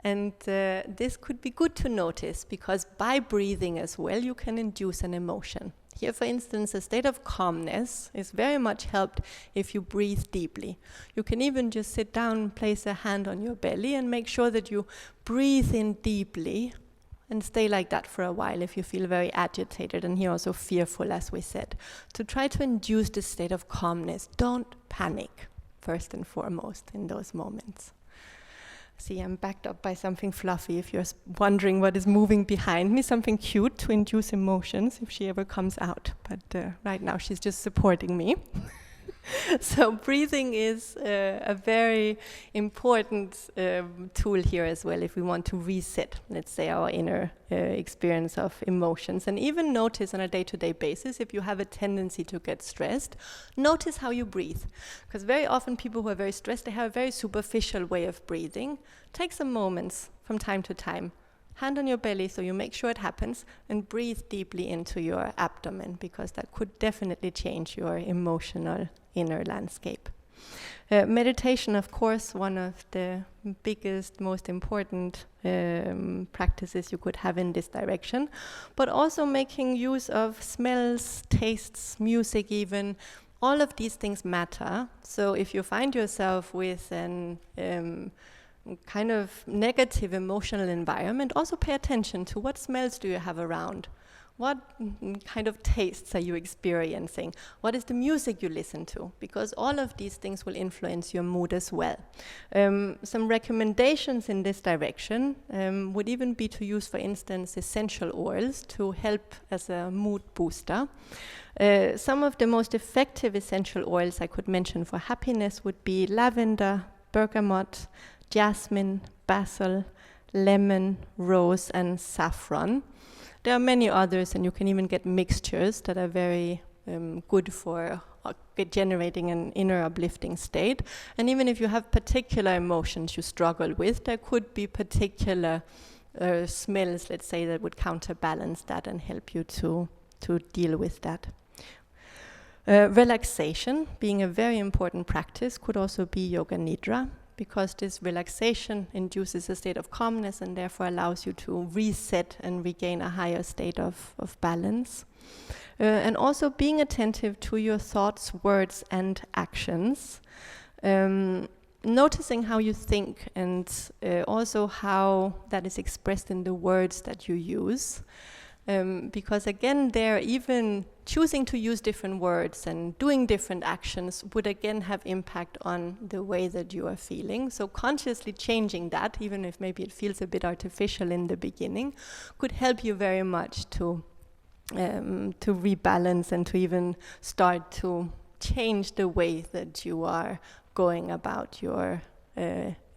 Speaker 1: And this could be good to notice, because by breathing as well, you can induce an emotion. Here, for instance, a state of calmness is very much helped if you breathe deeply. You can even just sit down, place a hand on your belly, and make sure that you breathe in deeply, and stay like that for a while if you feel very agitated, and here also fearful, as we said, to try to induce this state of calmness. Don't panic, first and foremost, in those moments. See, I'm backed up by something fluffy. If you're wondering what is moving behind me, something cute to induce emotions if she ever comes out. But right now she's just supporting me. So breathing is a very important tool here as well if we want to reset, let's say, our inner experience of emotions. And even notice on a day-to-day basis, if you have a tendency to get stressed, notice how you breathe. Because very often people who are very stressed, they have a very superficial way of breathing. Take some moments from time to time. Hand on your belly so you make sure it happens, and breathe deeply into your abdomen, because that could definitely change your emotional inner landscape. Meditation, of course, one of the biggest, most important practices you could have in this direction, but also making use of smells, tastes, music even. All of these things matter. So if you find yourself with an kind of negative emotional environment, also pay attention to what smells do you have around. What kind of tastes are you experiencing? What is the music you listen to? Because all of these things will influence your mood as well. Some recommendations in this direction would even be to use, for instance, essential oils to help as a mood booster. Some of the most effective essential oils I could mention for happiness would be lavender, bergamot, jasmine, basil, lemon, rose, and saffron. There are many others, and you can even get mixtures that are very good for generating an inner uplifting state. And even if you have particular emotions you struggle with, there could be particular smells, let's say, that would counterbalance that and help you to deal with that. Relaxation, being a very important practice, could also be yoga nidra, because this relaxation induces a state of calmness and therefore allows you to reset and regain a higher state of balance. And also being attentive to your thoughts, words, and actions. Noticing how you think and also how that is expressed in the words that you use. Because again, there, even choosing to use different words and doing different actions would again have impact on the way that you are feeling. So consciously changing that, even if maybe it feels a bit artificial in the beginning, could help you very much to rebalance and to even start to change the way that you are going about your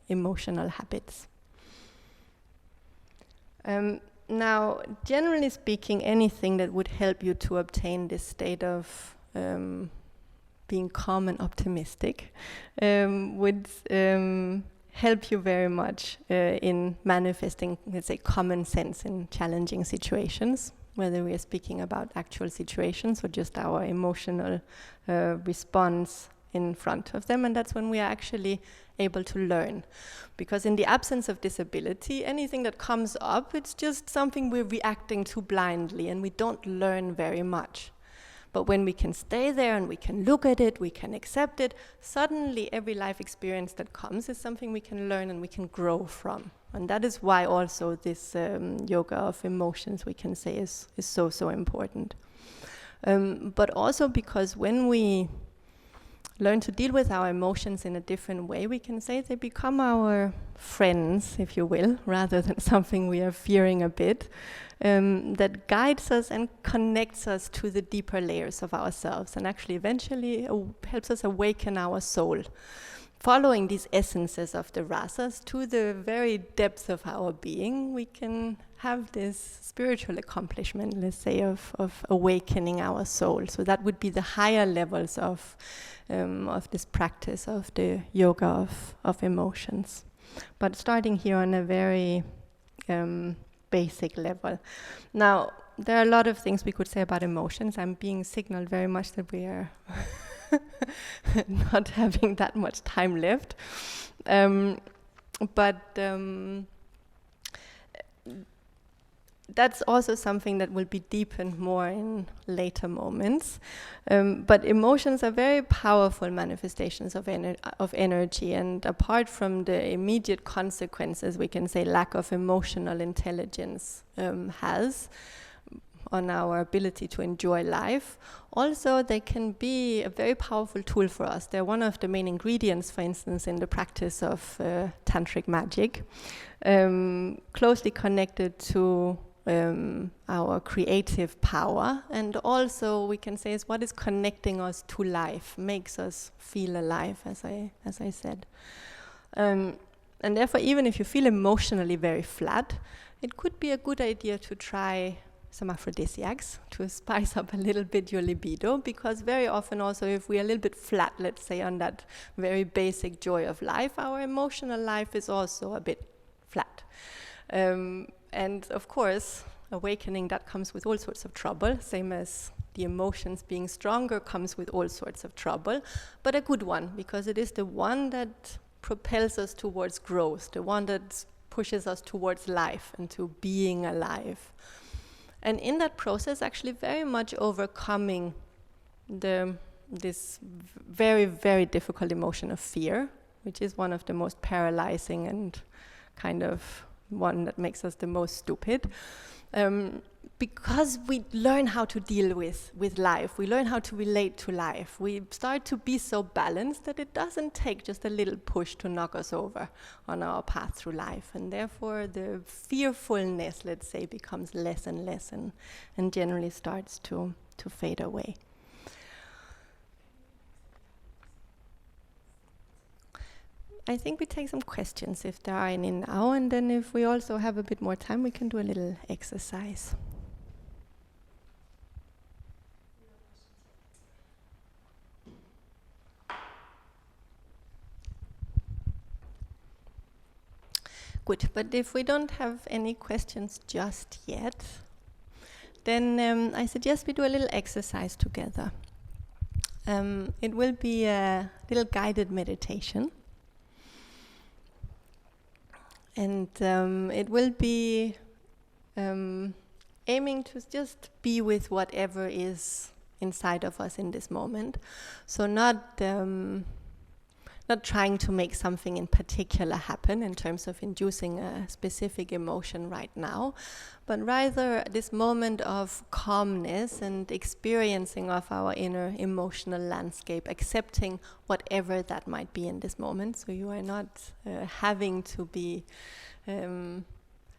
Speaker 1: emotional habits. Now, generally speaking, anything that would help you to obtain this state of being calm and optimistic would help you very much in manifesting, let's say, common sense in challenging situations, whether we are speaking about actual situations or just our emotional response in front of them. And that's when we are actually able to learn. Because in the absence of disability, anything that comes up, it's just something we're reacting to blindly, and we don't learn very much. But when we can stay there and we can look at it, we can accept it, suddenly every life experience that comes is something we can learn and we can grow from. And that is why also this yoga of emotions, we can say, is so important. But also because when we learn to deal with our emotions in a different way, we can say they become our friends, if you will, rather than something we are fearing a bit, that guides us and connects us to the deeper layers of ourselves, and actually eventually helps us awaken our soul, following these essences of the rasas to the very depth of our being. We can have this spiritual accomplishment, let's say, of awakening our soul. So that would be the higher levels of this practice of the yoga of emotions. But starting here on a very basic level. Now, there are a lot of things we could say about emotions. I'm being signaled very much that we are not having that much time left. But that's also something that will be deepened more in later moments. But emotions are very powerful manifestations of energy, and apart from the immediate consequences, we can say lack of emotional intelligence has on our ability to enjoy life. Also, they can be a very powerful tool for us. They're one of the main ingredients, for instance, in the practice of tantric magic, closely connected to our creative power, and also we can say is what is connecting us to life, makes us feel alive, as I said. And therefore, even if you feel emotionally very flat, it could be a good idea to try some aphrodisiacs to spice up a little bit your libido, because very often also if we are a little bit flat, let's say, on that very basic joy of life, our emotional life is also a bit flat. And of course, awakening, that comes with all sorts of trouble, same as the emotions being stronger comes with all sorts of trouble, but a good one, because it is the one that propels us towards growth, the one that pushes us towards life and to being alive. And in that process, actually very much overcoming this very, very difficult emotion of fear, which is one of the most paralyzing and kind of one that makes us the most stupid. because we learn how to deal with life, we learn how to relate to life, we start to be so balanced that it doesn't take just a little push to knock us over on our path through life. And therefore the fearfulness, let's say, becomes less and less and generally starts to fade away. I think we take some questions if there are any now, and then if we also have a bit more time, we can do a little exercise. Good, but if we don't have any questions just yet, then I suggest we do a little exercise together. It will be a little guided meditation. And it will be aiming to just be with whatever is inside of us in this moment. So not trying to make something in particular happen in terms of inducing a specific emotion right now, but rather this moment of calmness and experiencing of our inner emotional landscape, accepting whatever that might be in this moment. So you are not having to be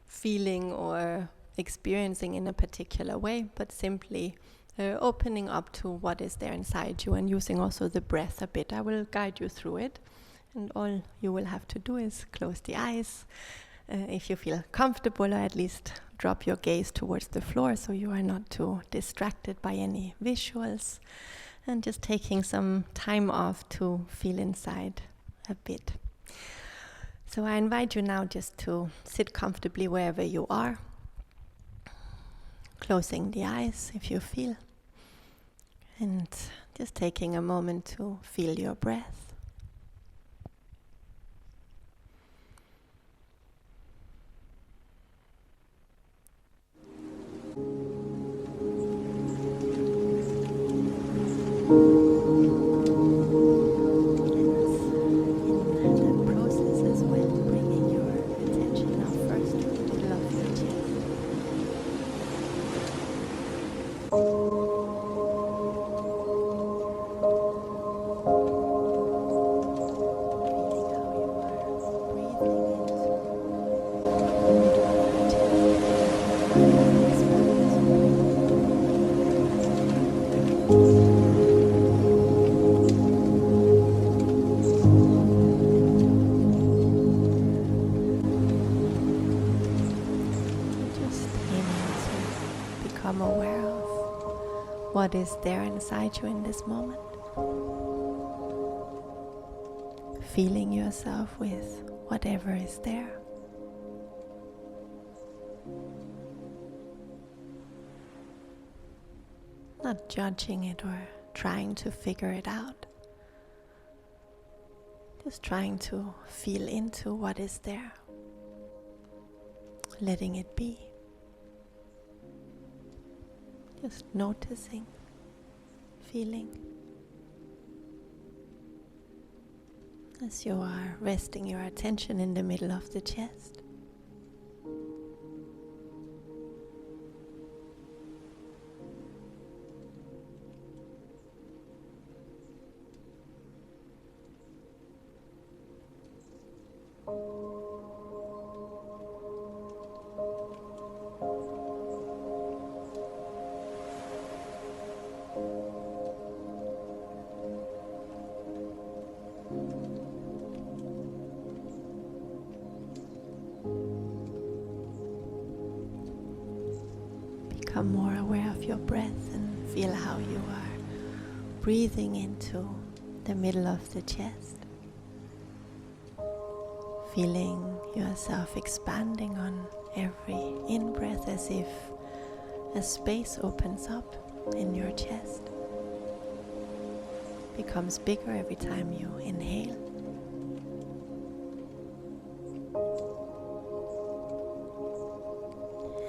Speaker 1: feeling or experiencing in a particular way, but simply opening up to what is there inside you and using also the breath a bit. I will guide you through it, and all you will have to do is close the eyes if you feel comfortable, or at least drop your gaze towards the floor so you are not too distracted by any visuals, and just taking some time off to feel inside a bit. So I invite you now just to sit comfortably wherever you are, closing the eyes if you feel, and just taking a moment to feel your breath. Become aware of what is there inside you in this moment. Feeling yourself with whatever is there. Not judging it or trying to figure it out. Just trying to feel into what is there. Letting it be. Just noticing, feeling. As you are resting your attention in the middle of the chest. Become more aware of your breath and feel how you are breathing into the middle of the chest. Feeling yourself expanding on every in-breath as if a space opens up in your chest. Becomes bigger every time you inhale.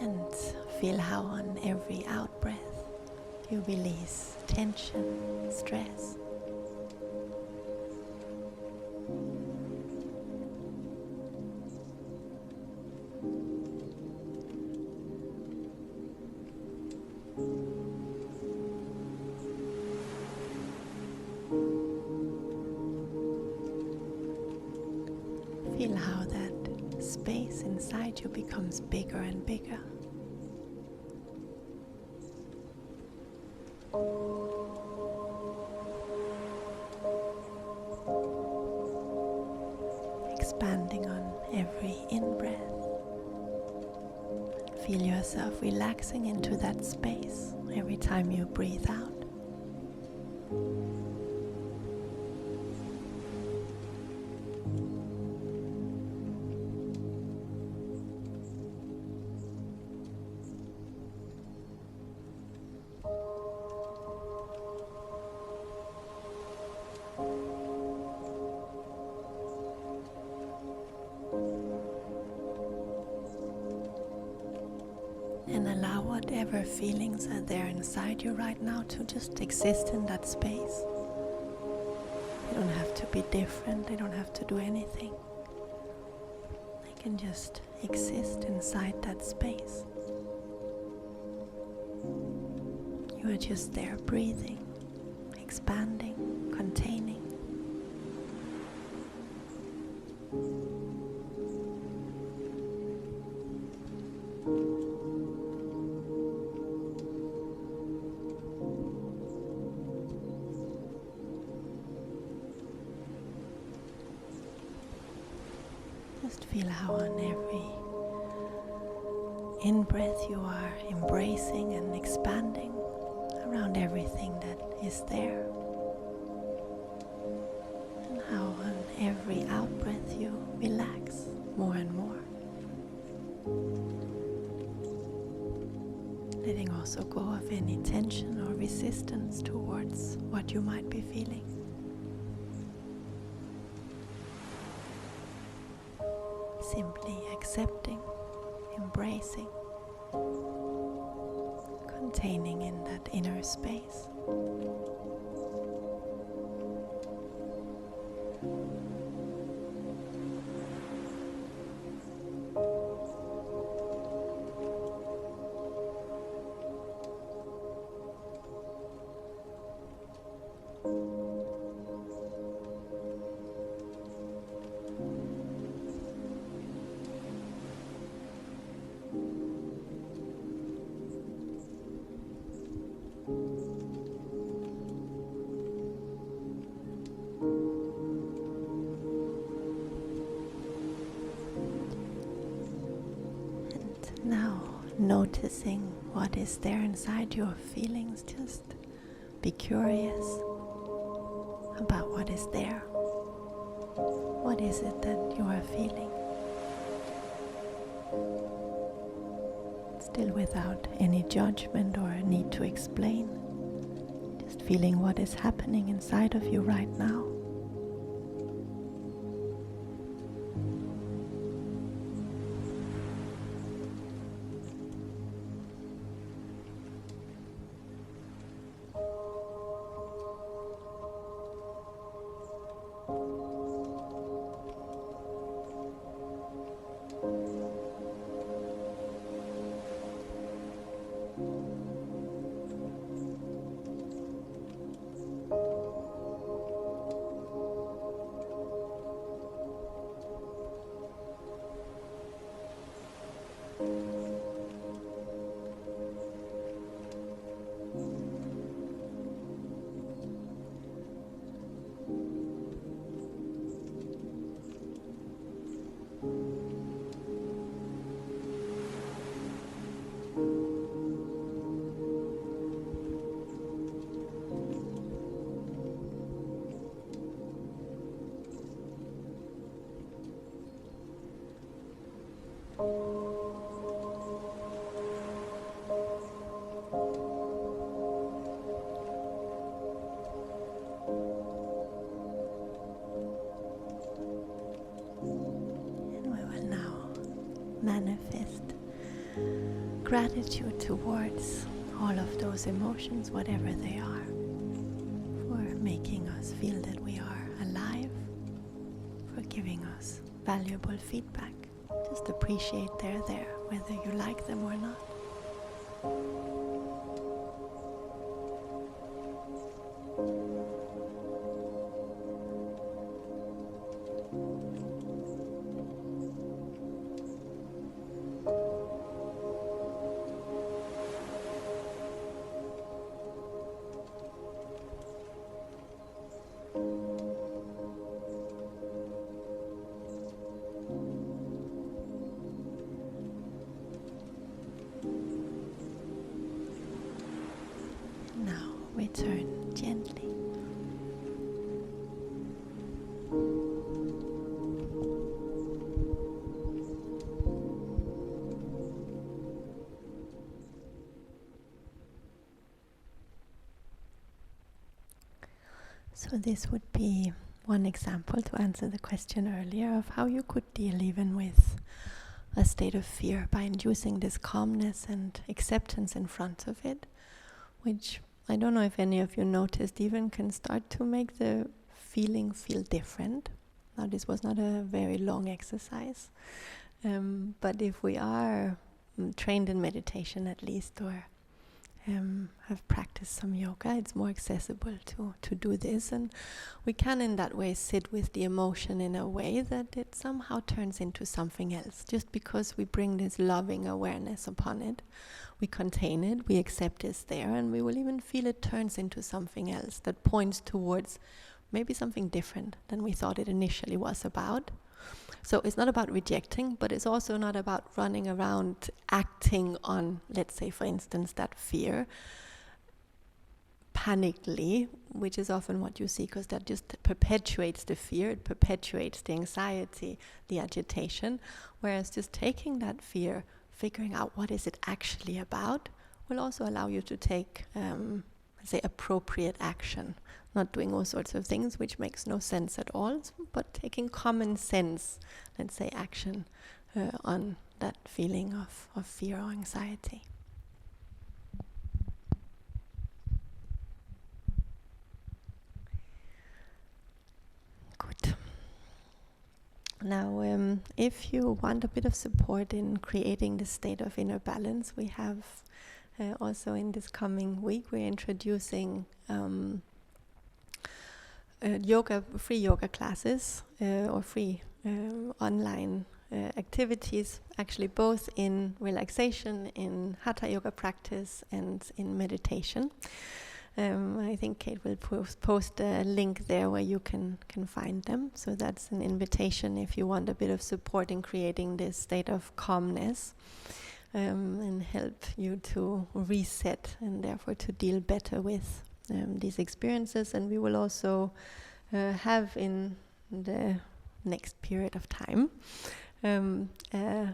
Speaker 1: And feel how on every out-breath you release tension, stress. Feel how that space inside you becomes bigger and bigger. Expanding on every in-breath. Feel yourself relaxing into that space every time you breathe out. And allow whatever feelings are there inside you right now to just exist in that space. They don't have to be different, they don't have to do anything. They can just exist inside that space. You are just there breathing, expanding, containing. Just feel how on every in-breath you are embracing and expanding around everything that is there. And how on every out-breath you relax more and more. Letting also go of any tension or resistance towards what you might be feeling. Simply accepting, embracing, containing in that inner space. Now, noticing what is there inside your feelings, just be curious about what is there. What is it that you are feeling? Still without any judgment or need to explain. Just feeling what is happening inside of you right now. Manifest gratitude towards all of those emotions, whatever they are, for making us feel that we are alive, for giving us valuable feedback. Just appreciate they're there, whether you like them or not. return gently. So this would be one example to answer the question earlier of how you could deal even with a state of fear by inducing this calmness and acceptance in front of it, which I don't know if any of you noticed even can start to make the feeling feel different. Now this was not a very long exercise, but if we are trained in meditation at least, or have practiced some yoga, it's more accessible to do this, and we can in that way sit with the emotion in a way that it somehow turns into something else. Just because we bring this loving awareness upon it, we contain it, we accept it's there, and we will even feel it turns into something else that points towards maybe something different than we thought it initially was about. So it's not about rejecting, but it's also not about running around acting on, let's say, for instance, that fear panically, which is often what you see, because that just perpetuates the fear, it perpetuates the anxiety, the agitation, whereas just taking that fear, figuring out what is it actually about, will also allow you to take, let's say, appropriate action. Not doing all sorts of things which makes no sense at all, but taking common sense, let's say, action on that feeling of fear or anxiety. Good. Now, if you want a bit of support in creating the state of inner balance, we have also in this coming week, we're introducing free yoga classes or free online activities, actually both in relaxation, in hatha yoga practice, and in meditation. I think Kate will post a link there where you can find them. So that's an invitation if you want a bit of support in creating this state of calmness and help you to reset and therefore to deal better with these experiences. And we will also have in the next period of time a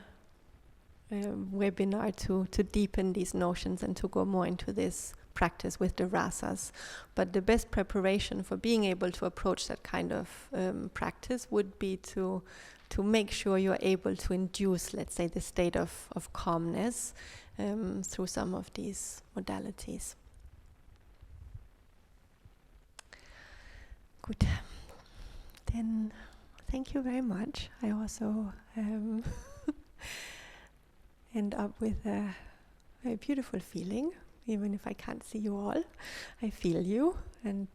Speaker 1: webinar to deepen these notions and to go more into this practice with the rasas. But the best preparation for being able to approach that kind of practice would be to make sure you're able to induce, let's say, the state of calmness through some of these modalities. Good. Then, thank you very much. I also end up with a very beautiful feeling, even if I can't see you all. I feel you, and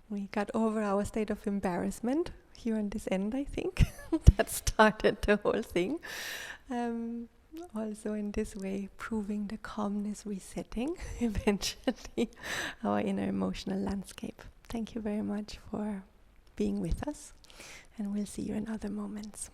Speaker 1: we got over our state of embarrassment here on this end, I think. That started the whole thing. Also in this way, proving the calmness resetting eventually our inner emotional landscape. Thank you very much for being with us, and we'll see you in other moments.